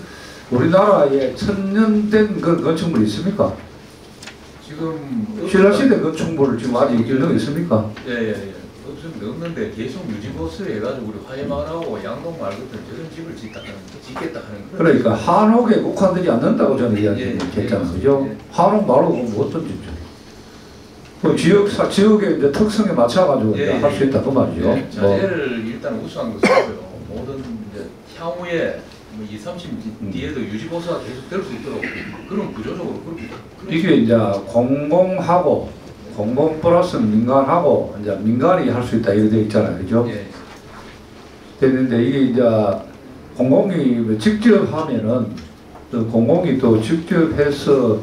우리나라에 1000년 그 건축물이 있습니까? 지금 신라시대 건축물을 지금 아직 있는 있습니까? 예. 없는데 계속 유지보수 해가지고 우리 화해마을하고 양동 마을 같은 저런 집을 짓겠다 하는 거. 그러니까 한옥에 국한되지 않는다고 저는 이야기했잖아요. 그죠? 한옥 말고 뭐 어떤 집죠? 그 지역의 이제 특성에 맞춰가지고 할 수 있다 그 말이죠. 자재를 일단 우수한 거 쓰고요. 모든 이제 향후에 뭐 20, 30 뒤에도 유지보수가 계속 될 수 있도록 그런 구조적으로 그렇게. 이게 이제 공공 플러스 민간하고 이제 민간이 할 수 있다 이렇게 되어 있잖아요, 그죠? 예. 됐는데 이게 이제 공공이 직접 하면은 또 공공이 또 직접 해서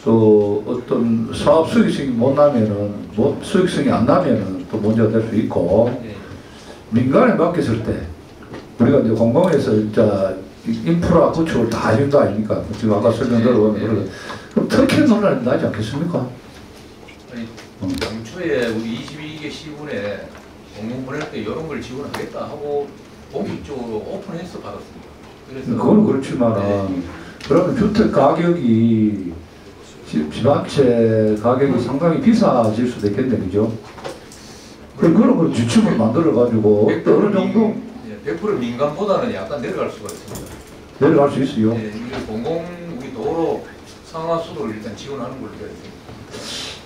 또 어떤 사업 수익성이 못 나면은 수익성이 안 나면은 또 문제가 될 수 있고 민간에 맡겼을 때 우리가 이제 공공에서 이제 인프라 구축을 다 해준 거 아닙니까? 지금 아까 설명 들어보면 그럼 특혜 논란이 나지 않겠습니까? 아니, 당초에 우리 22개 시군에 공공 보낼 때 이런 걸 지원하겠다 하고 공식적으로 오픈해서 받았습니다. 그래서 그건 그렇지만 그러면 주택 가격이 집안채 가격이 상당히 비싸질 수도 있겠네, 그죠? 그런 걸 지침을 만들어 가지고 어느 정도 100% 민간보다는 약간 내려갈 수가 있습니다. 내려갈 수 있어요. 네, 공공 우리 도로 상하 수도를 일단 지원하는 걸로 되어 있습니다.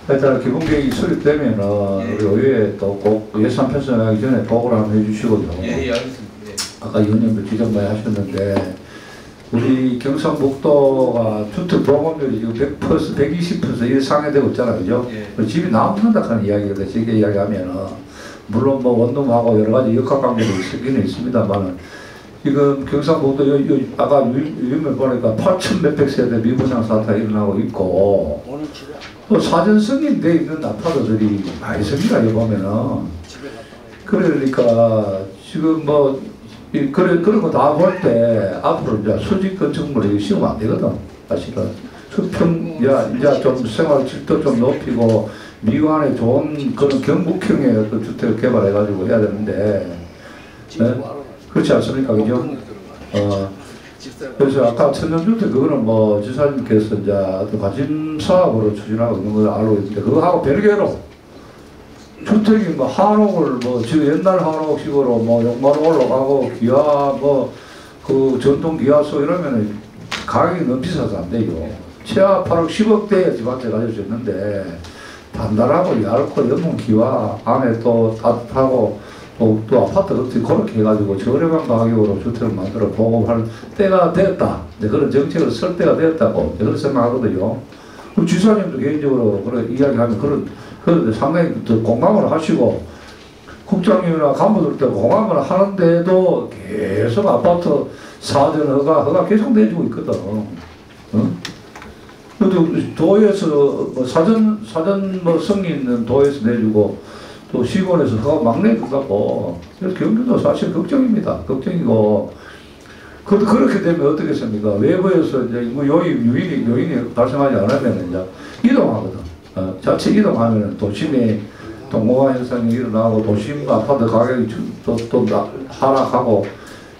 일단 기본계획이 수립되면은 우리 의회에 또 꼭 예산 편성하기 전에 보고를 한번 해주시고요. 예, 알겠습니다. 아까 의원님도 지적 많이 하셨는데 우리 경상북도가 주택 보급률이 지금 120% 이상이 되고 있잖아요, 그죠? 집이 남는다 하는 이야기거든요. 쉽게 이야기하면은 물론 뭐 원룸하고 여러 가지 역학관계도 있기는 있습니다만은 지금 경상북도 아까 유인을 보니까 8,000 몇백 세대 미분양 사태가 일어나고 있고 또 사전 승인돼 있는 아파트들이 많이 생기다 보면은 그러니까 지금 뭐 그런 거 다 볼 때 앞으로 이제 수직 건축물이 씌우면 안 되거든 사실은 수평 이제 좀 생활 질도 좀 높이고 미관에 좋은 그런 경북형의 어떤 주택을 개발해가지고 해야 되는데 그렇지 않습니까, 그죠? 그래서 아까 천연주택 그거는 뭐 지사님께서 이제 어떤 관심 사업으로 추진하고 있는 걸 알고 있는데 그거하고 별개로 주택이 뭐 한옥을 뭐 지금 옛날 한옥식으로 뭐 6만 원 올라가고 기아 뭐 그 전통 기아소 이러면은 가격이 너무 비싸서 안 돼요. 최하 8억 10억대에 집한테 가질 수 있는데 단단하고 얇고 연문 기와 안에 또 따뜻하고 또 아파트 어떻게 그렇게 해가지고 저렴한 가격으로 주택을 만들어 보급할 때가 되었다. 그런 정책을 쓸 때가 되었다고 그렇게 생각하거든요. 그럼 지사님도 개인적으로 그런 이야기하면 그런 상당히 공감을 하시고 국장님이나 간부들도 공감을 하는데도 계속 아파트 사전 허가 계속 내주고 있거든. 그래도 도에서 뭐 사전 뭐 성이 있는 도에서 내주고 또 시군에서 허가 막 내주고 그래서 경기도 사실 걱정입니다. 걱정이고 그렇게 되면 어떻겠습니까? 외부에서 이제 뭐 요인이 발생하지 않으면 이제 이동하거든. 자체 이동하면 도심에 동공화 현상이 일어나고 도심 아파트 가격이 또 하락하고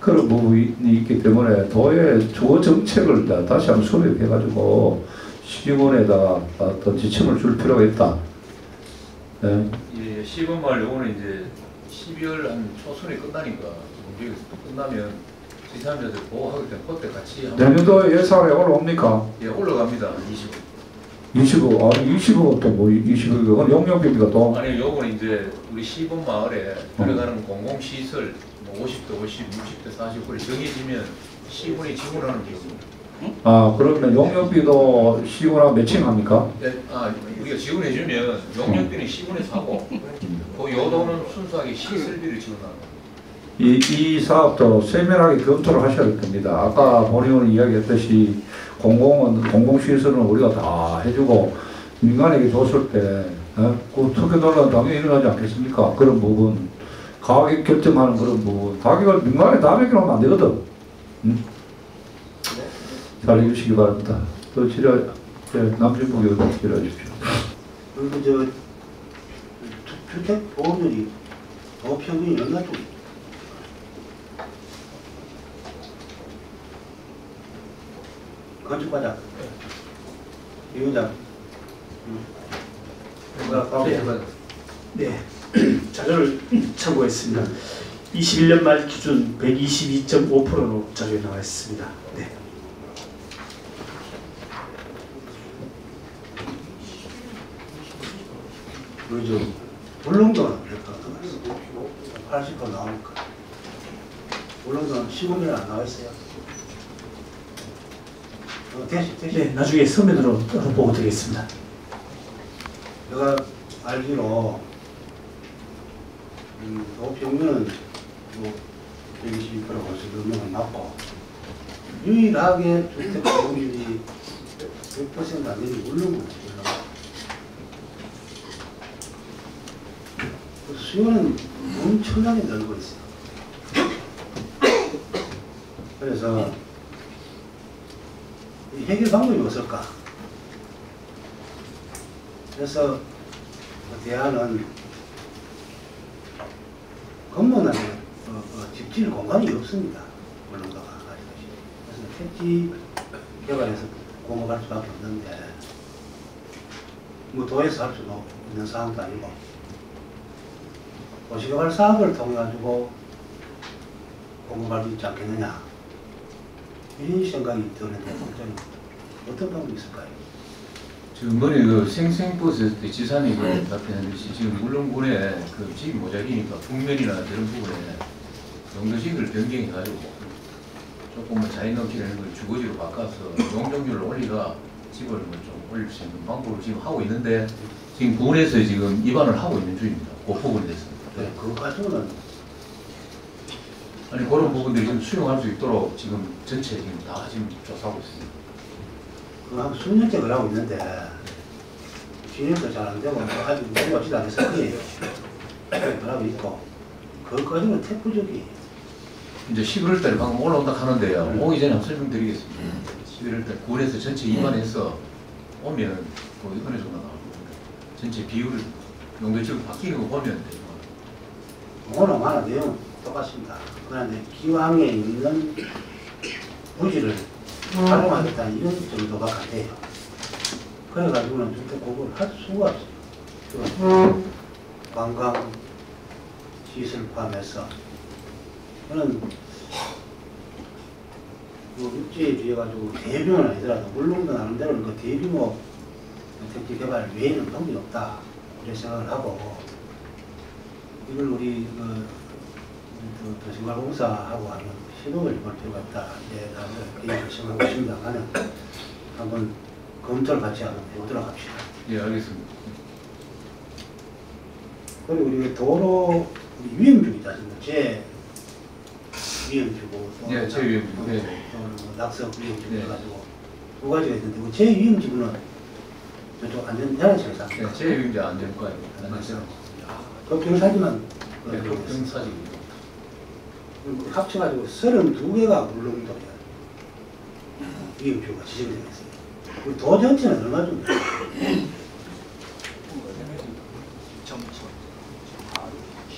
그런 부분이 있기 때문에 도의 주거 정책을 다시 한번 수립해가지고 시군에다가 어떤 지침을 줄 필요가 있다. 네. 시범마을 요거는 이제 12월 한 초순에 끝나니까 여기서 끝나면 지사면에서 보호하기 때문에 그때 같이 한번 내년도 예산에 올라옵니까? 예, 올라갑니다. 25. 아니 25가 또 뭐 25가 용역비입니까 또? 아니 요거는 이제 우리 시범마을에 들어가는 공공시설 뭐 50대 50, 60대 40 그래 정해지면 시군이 지원하는 기업입니다. 아 그러면 용역비도 시군하고 매칭합니까? 네, 우리가 지원해주면 용역비는 시군에서 하고 그 요도는 순수하게 시설비를 지원하는 이 사업도 세밀하게 검토를 하셔야 될 겁니다. 아까 본의원이 이야기했듯이 공공시설은 우리가 다 해주고 민간에게 줬을 때 그 특혜 논란 당연히 일어나지 않겠습니까? 그런 부분 가격 결정하는 그런 부분 가격을 민간에 다 맡겨놓으면 안 되거든. 잘 해주시기 바랍니다. 또 남준국 의원 질의해 주십시오. 그리고 주택 보험률이 더 평균이 얼마 정도? 건축과장 이 위원장 네, 자료를 참고했습니다. 21년 말 기준 122.5%로 자료에 나와 있습니다. 네. 요즘 울릉도는 몇% 나와 있어요? 80% 나오니까. 울릉도는 시군에 안 나와 있어요. 네, 나중에 서면으로 보고 드리겠습니다. 내가 알기로 도평면은 뭐 122% 벌써 넘는 맞고 유일하게 주택 보험률이 100% 안 되는 울릉도예요. 수요는 엄청나게 늘고 있어요. 그래서 이 해결 방법이 없을까? 그래서 대안은 건물안에 집질 공간이 없습니다. 물론가 아시다시피. 그래서 택지 개발해서 공급할 수밖에 없는데 뭐 도에서 할 수도 있는 상황도 아니고 도시개발 사업을 통해 가지고 공급할 수 있지 않겠느냐 이런 생각이 드는데 어떤 방법이 있을까요? 지금 이번에 그 생생버스 했을 때 지사님이 답변했듯이 지금 울릉군에 그 집이 모자기니까 북면이나 이런 부분에 용도식을 변경해가지고 조금 뭐 자연 넘치는 걸 주거지로 바꿔서 용적률을 올리가 집을 뭐 좀 올릴 수 있는 방법을 지금 하고 있는데 지금 군에서 지금 입안을 하고 있는 중입니다. 그 부분에 대해서. 네, 그것까지는 아니 그런 부분들이 좀 수용할 수 있도록 지금 전체 지금 다 지금 조사하고 있습니다. 한 수년째 그러고 있는데 진행도 잘 안 되고 아직 넘어지도 않아서 그래요. 그러고 있고 그것까지는 태포적이 이제 11월 달에 방금 올라온다 하는데요. 오기 전에 한번 설명드리겠습니다. 11월 달 군에서 전체 입안해서 오면 거의 어느 정도 나오거든요. 전체 비율을 용도지로 바뀌는 거 보면 돼요. 뭐나 마나 내용 똑같습니다. 그런데 기왕에 있는 부지를 활용하겠다 이런 정도가 같아요. 그래가지고는 주택공급을 할 수가 없어요. 관광 시설 포함해서 저는 육지에 비해 가지고 대규모는 아니더라도 물론도 나름대로는 그 대규모 택지 개발 외에는 방법이 없다 이런 생각을 하고 이걸 우리 도시개발공사하고 하는 시도를 볼 필요가 있다. 이제 나는 개인 결심하고 있습니다만은 한번 검토를 같이 한번 해보도록 합시다. 예, 알겠습니다. 그리고 우리 도로 위험주기다. 제 위험주고 예, 제 위험주고. 네. 또 낙석 위험주고 해가지고 두 가지가 있는데 제 위험주구는 저쪽 안전장치에서 네, 제 위험주 안전과예요. 안전장. 급경사지만 네, 급경사지. 합쳐가지고 32개가 울릉도에 위험주가 지정되어 있어요. 우리 도 전체는 얼마 정도?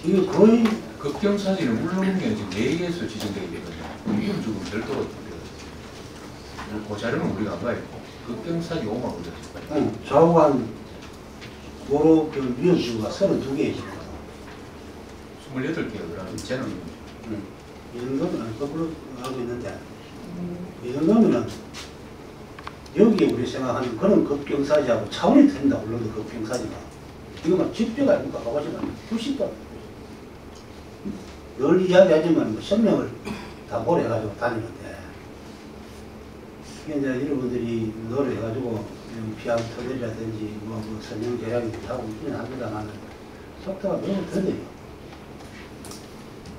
이게 거의 급경사지는 울릉도에 지금 4개에서 지정되어 있거든요. 위험주는 별도로 있고요. 그 자료는 우리가 안 가요. 급경사지 5만 원이었어요. 좌우간 도로 위험주가 32개 있습니다. 28개요. 그러면 쟤는 이 정도면 거꾸로 하고 있는데 이 정도면은 여기에 우리 생각하는 그런 급경사지하고 차원이 틀린다. 물론 급경사지가 이거 막 집배가 아닙니까? 가보시면 90도 늘 이야기하지만 뭐 생명을 다 몰해가지고 다니는데 이게 이제 여러분들이 노력해가지고 피암 터널이라든지 뭐 선형 제약이기도 하고 있기는 합니다만 속도가 너무 더뎌요.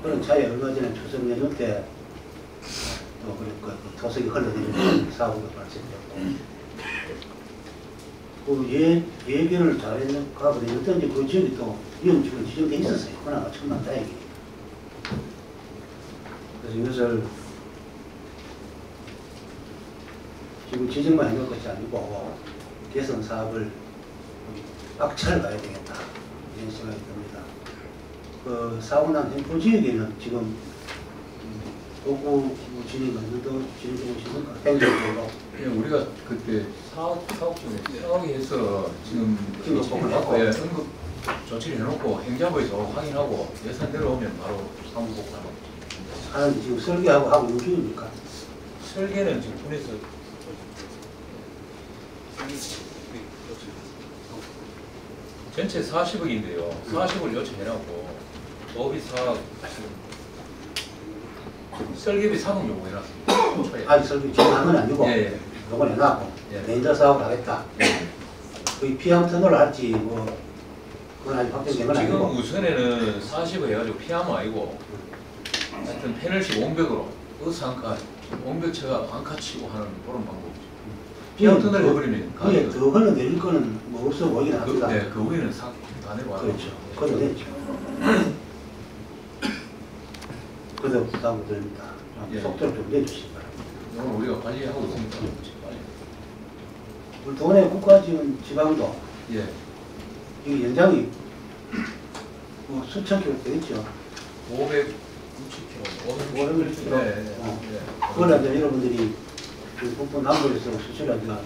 그런 차에 얼마 전에 추석 연휴 때 또 그 토석이 흘러내리는 사고가 발생했고 그 예견을 잘했는 가보니 어떤지 그 지역이 또 위험지역은 지정돼 있었어요. 그나마 천만 다행히. 그래서 이것을 지금 지정만 해놓을 것이 아니고 개선 사업을 박차를 가야 되겠다 이런 생각이 듭니다. 그 사고 난 행포 지역에는 지금 도구 진입은 더 진입되고 있습니까? 행정적으로. 예, 우리가 그때 사업 중에 사업에서 지금 지급을 받고 응급 조치를 해놓고 행자부에서 확인하고 예산 내려오면 바로 사무복하는 하는데 지금 설계하고 하고 있는 중입니까? 설계는 지금 군에서 전체 40억인데요. 40을 요청해놨고 법이 사업 설계비 3억 요구해놨습니다. 아직 설계 지금 한 건 아니고 예. 요건 해놨고 레인저 사업을 하겠다. 거의 피암 터널을 할지 뭐 그건 아직 확정된 건 아니고 지금 우선에는 40을 해가지고 피하면 아니고 하여튼 패널식 500으로 버스 한카 500채가 한카 치고 하는 그런 방법이죠. 피암 터널 해버리면 그게 더 흘러내릴 거는 뭐 없어 보이긴 합니다. 네, 그 위에는 다 내려와요. 그렇죠. 그건 됐죠. 그래도 부담이 됩니다. 속도를 좀 내주시기 바랍니다. 이건 우리가 관리하고 있으니까 우리 동네 국가지원 지방도 예. 이 연장이 뭐 수천 킬로 되겠죠. 560km, 560km. 네. 그걸 이제 여러분들이 그 북부 남부에서 수출하기가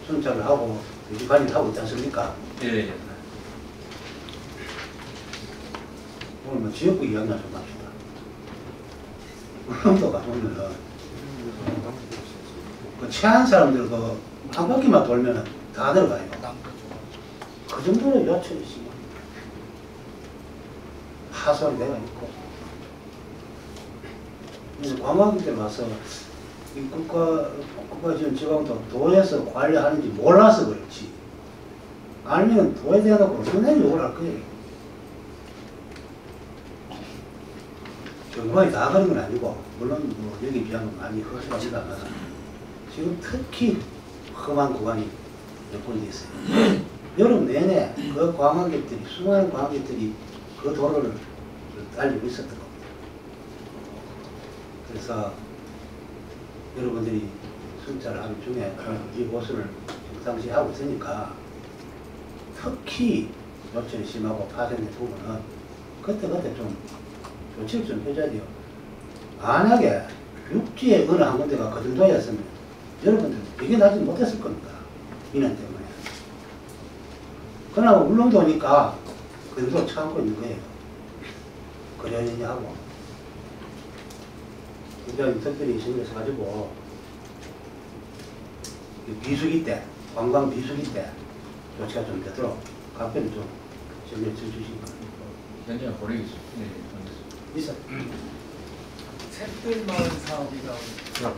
순찰을 하고 유지 관리를 하고 있지 않습니까? 예. 오늘 뭐 지역구 이야기나 좀 합시다. 울릉도 가보면은 그 체한 사람들도 한 바퀴만 돌면은 다 들어가요. 그 정도로 요청이 있습니다. 하소한 데가 있고. 그래서 관광객들 와서 이 국가지원 지방도 도에서 관리하는지 몰라서 그렇지. 알면 도에 대해놓고 상당히 욕을 할 거예요. 정말 다 그런 건 아니고, 물론 뭐 여기 비하면 많이 허술합니다만, 지금 특히 험한 구간이 몇 군데 있어요. 여름 내내 그 관광객들이, 수많은 관광객들이 그 도로를 달리고 있었던 겁니다. 그래서 여러분들이 순찰을 하는 중에 이 보수를 평상시에 하고 있으니까 특히 요철이 심하고 파생된 부분은 그때그때 좀 조치를 좀 해줘야 돼요. 만약에 육지에 어느 한 군데가 그 정도였으면 여러분들 이게 나지 못했을 겁니다. 인원 때문에. 그나마 울릉도 오니까 그 정도 참고 있는 거예요. 그러려니 하고. 굉장히 특별히 신경 써가지고 비수기 때, 관광 비수기 때 조치가 좀 되도록 답변을 좀 전해 주시기 바랍니다. 현장 보내겠습니다. 있어. 샛들마을 사업이라고.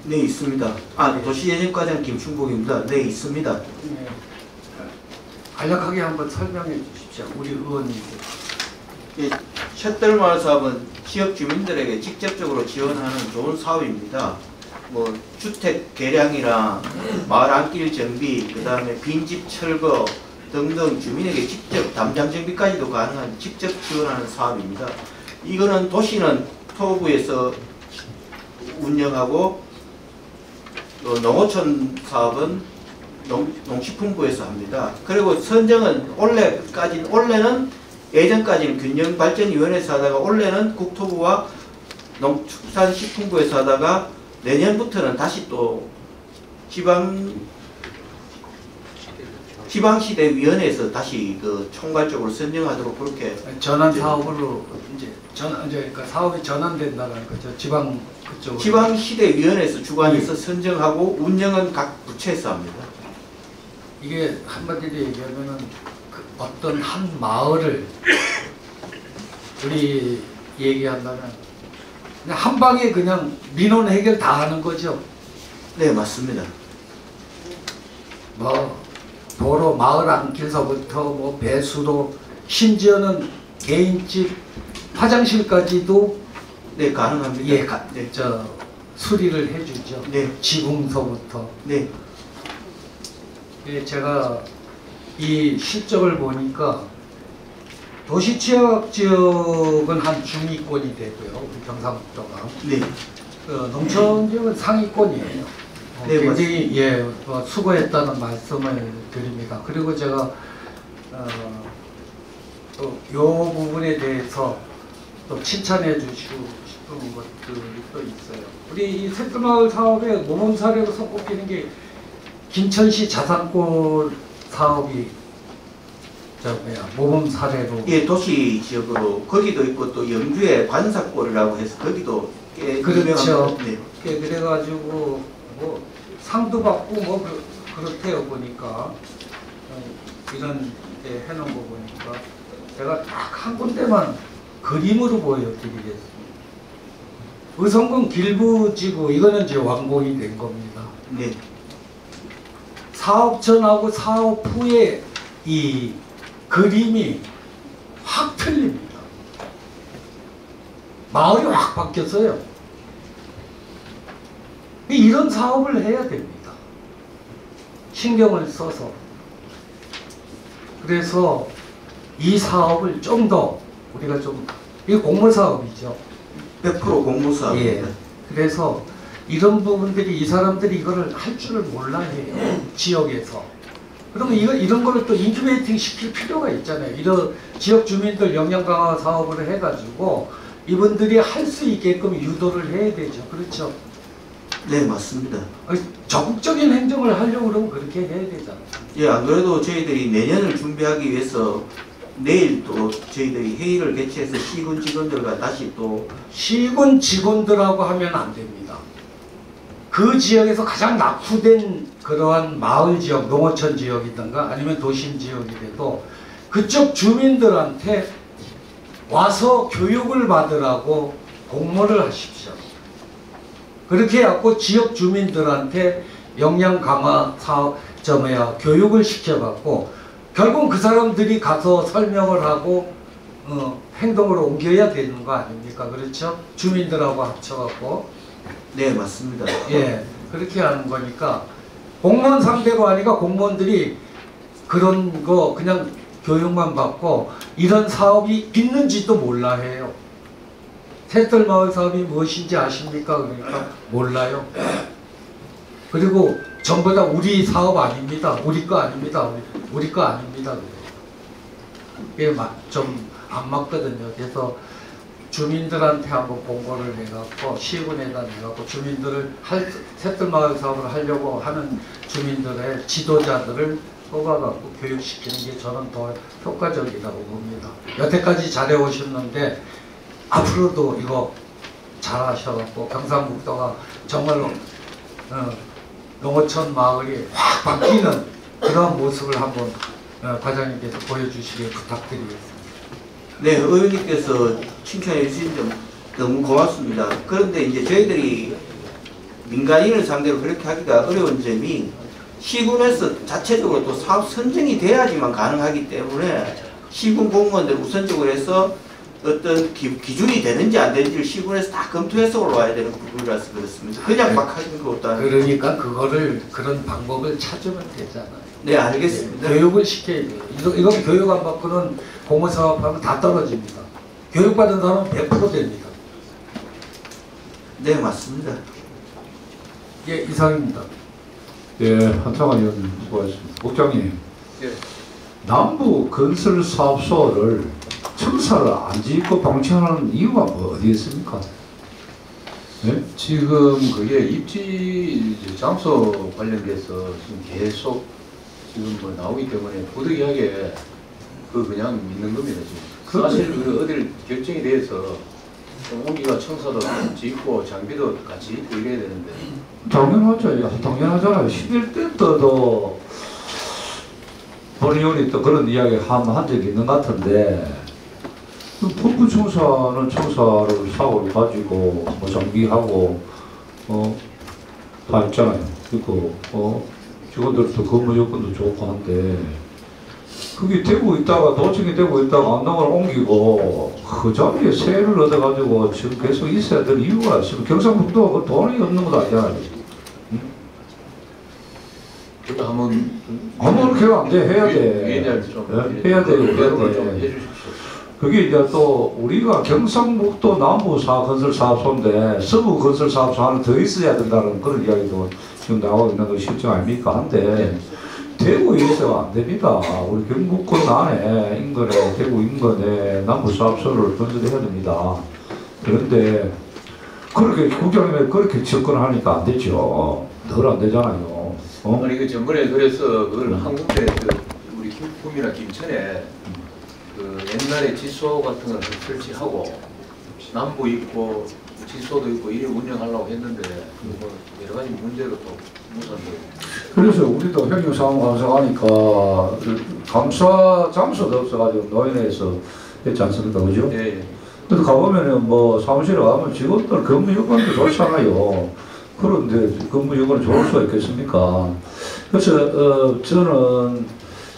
네, 있습니다. 도시예전과장 김충복입니다. 네, 있습니다. 네. 간략하게 한번 설명해 주십시오. 우리 의원님들. 이 샛들마을 사업은 지역 주민들에게 직접적으로 지원하는 좋은 사업입니다. 뭐 주택 개량이랑 마을 안길 정비, 그 다음에 빈집 철거 등등 주민에게 직접 담장 정비까지도 가능한 직접 지원하는 사업입니다. 이거는 도시는 토부에서 운영하고 농어촌 사업은 농식품부에서 합니다. 그리고 선정은 올해는 예전까지는 균형발전위원회에서 하다가 올해는 국토부와 농축산식품부에서 하다가 내년부터는 다시 또 지방시대위원회에서 다시 그 총괄적으로 선정하도록 그렇게 전환 사업으로 이제 그러니까 사업이 전환된다는 거죠. 지방 그쪽으로. 지방시대위원회에서 주관해서 선정하고 운영은 각 부처에서 합니다. 이게 한마디로 얘기하면은 그 어떤 한 마을을 우리 얘기한다면 그냥 한 방에 그냥 민원 해결 다 하는 거죠. 네, 맞습니다. 뭐 도로 마을 안길서부터 뭐 배수로 심지어는 개인집 화장실까지도 네, 가능합니다. 예, 네. 저 수리를 해주죠. 네. 지붕서부터. 네. 예, 제가 이 실적을 보니까 도시지역은 한 중위권이 되고요. 우리 경상북도가. 네. 농촌 지역은 상위권이에요. 네, 굉장히 예, 수고했다는 말씀을 드립니다. 그리고 제가 또 요 부분에 대해서 또 칭찬해 주시고 싶은 것들이 또 있어요. 우리 이 새들마을 사업의 모범 사례로 손꼽히는 게 김천시 자산골 사업이 모범 사례로. 예, 도시 지역으로 거기도 있고 또 영주의 관사골이라고 해서 거기도 꽤 그렇죠. 네. 그래가지고 뭐 상도 받고 뭐 그렇대요 보니까 이런 데 해놓은 거 보니까 제가 딱 한 군데만 그림으로 보여드리겠습니다. 의성군 길부지구 이거는 이제 완공이 된 겁니다. 네. 사업 전하고 사업 후에 이 그림이 확 틀립니다. 마을이 확 바뀌었어요. 이런 사업을 해야 됩니다. 신경을 써서. 그래서 이 사업을 좀 더 우리가 좀, 이게 공모 사업이죠. 100% 공모 사업입니다. 예. 그래서 이런 부분들이 이 사람들이 이거를 할 줄을 몰라 해요. 지역에서. 그러면 이런 거를 또 인큐베이팅 시킬 필요가 있잖아요. 이런 지역 주민들 역량 강화 사업을 해가지고 이분들이 할 수 있게끔 유도를 해야 되죠. 그렇죠? 네, 맞습니다. 적극적인 행정을 하려고 그러면 그렇게 해야 되잖아요. 예, 안 그래도 저희들이 내년을 준비하기 위해서 내일 또 저희들이 회의를 개최해서 시군 직원들과 다시 또 시군 직원들하고 하면 안 됩니다. 그 지역에서 가장 낙후된 그러한 마을 지역, 농어촌 지역이든가 아니면 도심 지역이라도 그쪽 주민들한테 와서 교육을 받으라고 공모를 하십시오. 그렇게 해갖고 지역 주민들한테 역량 강화 사업, 교육을 시켜갖고 결국 그 사람들이 가서 설명을 하고 행동으로 옮겨야 되는 거 아닙니까? 그렇죠? 주민들하고 합쳐갖고. 네, 맞습니다. 예, 그렇게 하는 거니까 공무원 상대가 아니라 공무원들이 그런 거 그냥 교육만 받고 이런 사업이 있는지도 몰라 해요. 새들마을 사업이 무엇인지 아십니까? 그러니까 몰라요. 그리고 전부 다 우리 사업 아닙니다. 우리 거 아닙니다. 우리 거 아닙니다. 이게 좀 안 맞거든요. 그래서 주민들한테 한번 공고를 내갖고 시군에다 내갖고 주민들을 새들마을 사업을 하려고 하는 주민들의 지도자들을 뽑아갖고 교육시키는 게 저는 더 효과적이라고 봅니다. 여태까지 잘해오셨는데 앞으로도 이거 잘하셔갖고 경상북도가 정말로 농어촌 마을이 확 바뀌는 그런 모습을 한번 과장님께서 보여주시길 부탁드리겠습니다. 네, 의원님께서 칭찬해 주신 점 너무 고맙습니다. 그런데 이제 저희들이 민간인을 상대로 그렇게 하기가 어려운 점이 시군에서 자체적으로 또 사업 선정이 돼야지만 가능하기 때문에 시군 공무원들 우선적으로 해서 어떤 기준이 되는지 안 되는지를 시군에서 다 검토해서 올라와야 되는 부분이라서 그렇습니다. 그냥 막 하는 것보다는. 그러니까 그런 방법을 찾으면 되잖아요. 네, 알겠습니다. 교육을 시켜야 돼요. 이건 교육 안 받고는 공무사업하면 다 떨어집니다. 교육받은 사람은 100% 됩니다. 네, 맞습니다. 예, 이상입니다. 예, 한창환 의원님 수고하셨습니다. 국장님, 예. 남부 건설 사업소를 청사를 안 짓고 방치하는 이유가 뭐 어디에 있습니까? 네? 지금 그게 입지 장소 관련돼서 지금 계속 지금 뭐 나오기 때문에 부득이하게 그냥 있는 겁니다 지금. 사실 그 어딜 결정이 돼서 옮기가 청사도 짓고 장비도 같이 있고 이래야 되는데. 당연하죠. 당연하잖아요. 11대 때도 본의원이 또 그런 이야기 한 적이 있는 것 같은데, 펌프 청사는 청사를 사고를 가지고 뭐 장비하고 다 있잖아요. 그리고 직원들도 근무 조건도 좋고 한데, 그게 되고 있다가 도청이 되고 있다가 안동을 옮기고 그 자리에 세를 얻어가지고 지금 계속 있어야 될 이유가 있으면 경상북도가 그 돈이 없는 것도 아니잖아요. 그러니까 한번 그렇게 안 돼. 해야 돼. 해야 돼. 그게 이제 또 우리가 경상북도 남부사 건설 사업소인데 서부 건설 사업소 하나 더 있어야 된다는 그런 이야기도 지금 나오고 있는 거 실정 아닙니까? 한데 대구에 있어가 안 됩니다. 우리 경북권 안에 인근에 대구 인근에 남부 사업소를 건설해야 됩니다. 그런데 그렇게 국장님이 그렇게 접근하니까 안 되죠. 덜 안 되잖아요. 아니 그 전번에 그래서 그걸 한 군데 우리 김품이나 김천에 그 옛날에 지소 같은 걸 설치하고 남부 있고 지소도 있고 이래 운영하려고 했는데 뭐 여러 가지 문제로 또 무산되고. 그래서 우리도 행정사무감사하니까 감사 장소도 없어가지고 노인회에서 했지 않습니까, 그죠? 예. 그래서 가보면은 뭐 사무실에 가면 직원들 근무 여건도 좋잖아요. 그런데 근무 여건이 좋을 수가 있겠습니까? 그래서 저는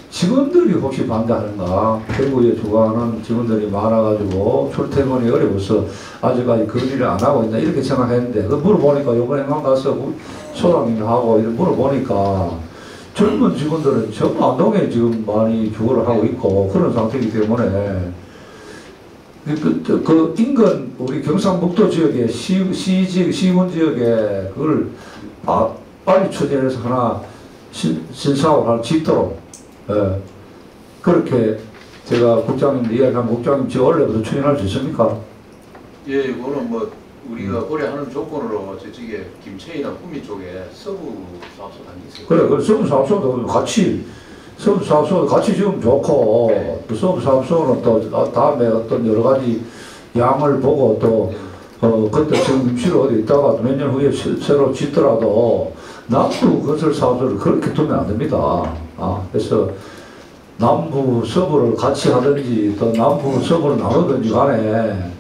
직원들이 혹시 반대하는가? 대구에 주관하는 직원들이 많아가지고 출퇴근이 어려워서 아직까지 그 일을 안 하고 있나 이렇게 생각했는데 그 물어보니까 이번에 가서 소장님하고 이렇게 물어보니까 젊은 직원들은 전부 안동에 지금 많이 주거를 하고 있고 그런 상태이기 때문에 그 인근 우리 경상북도 지역에 시군 지역에 그걸 빨리 추진해서 하나 신사업을 하나 짓도록 그렇게 제가 국장님 이야기하면 국장님 저 원래부터 추진할 수 있습니까? 예, 이거는 뭐 우리가 고려하는 조건으로 저쪽에 김천이나 구미 쪽에 서부 사업소 단지 있어요. 그래, 그 서부 사업소도 같이 서부 사업소 같이 지금 좋고 또 서부 사업소는 또 다음에 어떤 여러 가지 양을 보고 또 그때 지금 임시로 어디 있다가 몇 년 후에 새로 짓더라도 남부 건설 사업소를 그렇게 두면 안 됩니다. 그래서 남부 서부를 같이 하든지 또 남부 서부를 나누든지 간에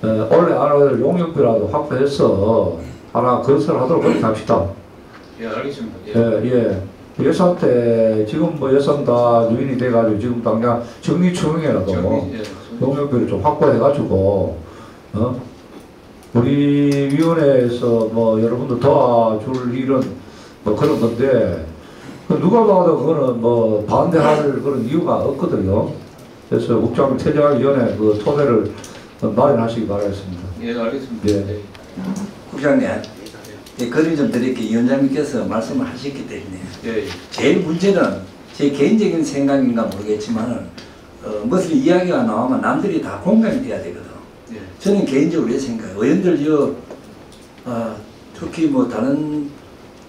원래 하나 용역비라도 확보해서 하나 건설하도록 그렇게 합시다. 예, 알겠습니다. 예. 예산 때 지금 뭐 예산 다 유인이 돼가지고 지금 당장 정리추경이라도 용역비를 좀 확보해가지고 우리 위원회에서 뭐 여러분들 도와줄 일은 뭐 그런 건데 누가 봐도 그거는 뭐 반대할 그런 이유가 없거든요. 그래서 국장 퇴장하기 전에 그 토대를 마련하시기 바라겠습니다. 예, 알겠습니다. 예. 국장님, 거리 좀 드릴게요. 위원장님께서 말씀을 하셨기 때문에 제일 문제는 제 개인적인 생각인가 모르겠지만 무슨 이야기가 나오면 남들이 다 공감이 돼야 되거든. 저는 개인적으로 이렇게 생각해요. 의원들 특히 뭐 다른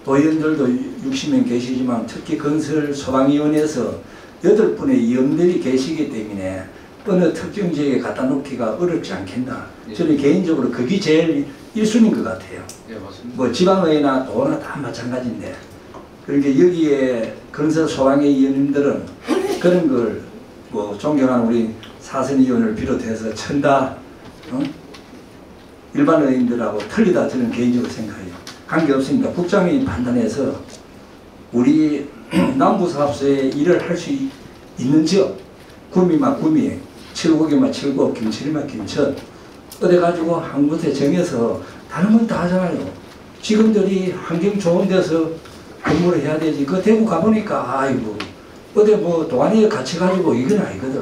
의원들도 60명 계시지만 특히 건설 소방위원회에서 8분의 위원들이 계시기 때문에 어느 특정 지역에 갖다 놓기가 어렵지 않겠나. 저는 개인적으로 그게 제일 1순위인 것 같아요. 예, 맞습니다. 뭐 지방의회나 도나 다 마찬가지인데 그러니까 여기에 건설 소방회 위원님들은 그런 걸 뭐 존경하는 우리 사선 의원을 비롯해서 천다 일반 의원들하고 틀리다 저는 개인적으로 생각해요. 관계없으니까 국장이 판단해서 우리 남부사업소에 일을 할 수 있는 지역 구미만 구미, 칠곡이만 칠곡, 김천이만 김천 어디 가지고 한 곳에 정해서 다른 건 다 하잖아요. 직원들이 환경 좋은 데서 근무를 해야 되지. 그 대구 가보니까 아이고 어디 뭐 동안에 같이 가지고 이건 아니거든.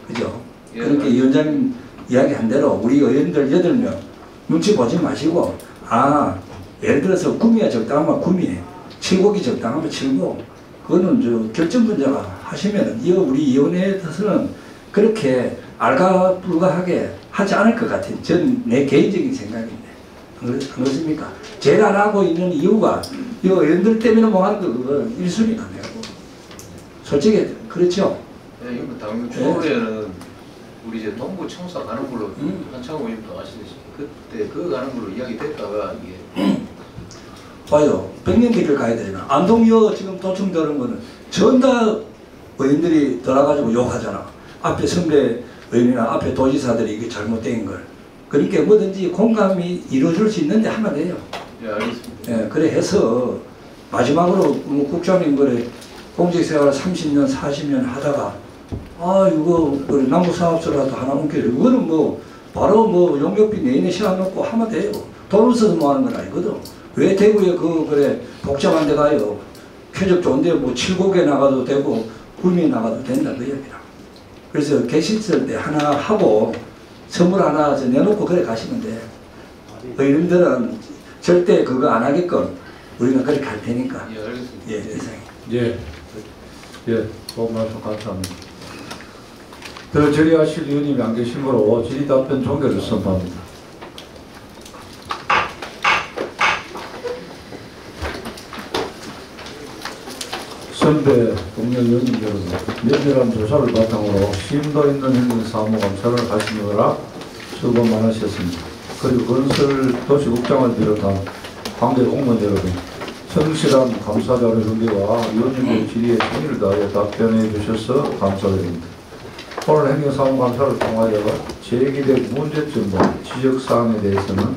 그죠? 그렇게 위원장님 이야기한 대로 우리 의원들 8명 눈치 보지 마시고 예를 들어서 구미가 적당하면 구미, 칠곡이 적당하면 칠곡 그거는 저 결정분자가 하시면 우리 위원회에서는 그렇게 알가불가하게 하지 않을 것 같아요. 전 내 개인적인 생각인데 안 그렇습니까? 제일 안 하고 있는 이유가 이 의원들 때문에 뭐 하는 거 그거 1순위가 아니고 솔직히 그렇죠. 네, 이거 당연 추후에는 우리 이제 동부 청사 가는 걸로 한창호 의원도 아시듯이 그때 그 가는 걸로 이야기됐다가 이게 봐요. 백년길을 가야 되잖아. 안동역 지금 도청되는 거는 전다 의원들이 들어가지고 욕하잖아. 앞에 선배 의원이나 앞에 도지사들이 이게 잘못된 걸. 그러니까 뭐든지 공감이 이루어질 수 있는데 하면 돼요. 예, 알겠습니다. 예, 그래 해서 마지막으로 뭐 국장님 그래 공직생활 30년 40년 하다가 아 이거 그래 남부사업소라도 하나 옮겨요. 이거는 뭐 바로 뭐 용역비 내내 시간 놓고 하면 돼요. 돈 없어서 뭐 하는 건 아니거든. 왜 대구에 그 그래 복잡한 데 가요. 쾌적 좋은데 뭐 칠곡에 나가도 되고 구미에 나가도 된다 그 얘기라. 그래서 계실 때 하나 하고 선물 하나 내놓고 그래 가시면 돼. 의원들은 절대 그거 안 하게끔 우리가 그렇게 할 테니까. 예, 알겠습니다. 예, 이상해. 예, 예, 좋은 말씀 감사합니다. 더 질의하실 의원님이 안 계신 거로 질의 답변 종결을 선포합니다. 선배 동료 의원님 여러분, 면밀한 조사를 바탕으로 심도 있는 행정사무감사를 하시느라 수고 많으셨습니다. 그리고 건설도시국장을 비롯한 관계 공무원 여러분, 성실한 감사자료 준비와 의원님의 질의에誠意를 다하여 답변해 주셔서 감사드립니다. 오늘 행정사무감사를 통하여 제기된 문제점과 지적사항에 대해서는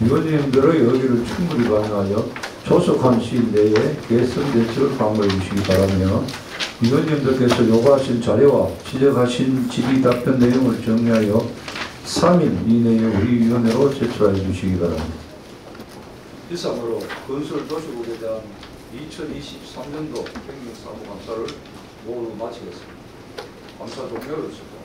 의원님들의 의견을 충분히 반영하여 조속한 시일 내에 개선 대책을 강구해 주시기 바라며 의원님들께서 요구하신 자료와 지적하신 질의 답변 내용을 정리하여 3일 이내에 우리 위원회로 제출하여 주시기 바랍니다. 이상으로 건설도시국에 대한 2023년도 행정사무감사를 모두 마치겠습니다. 감사 종료를 했습니다.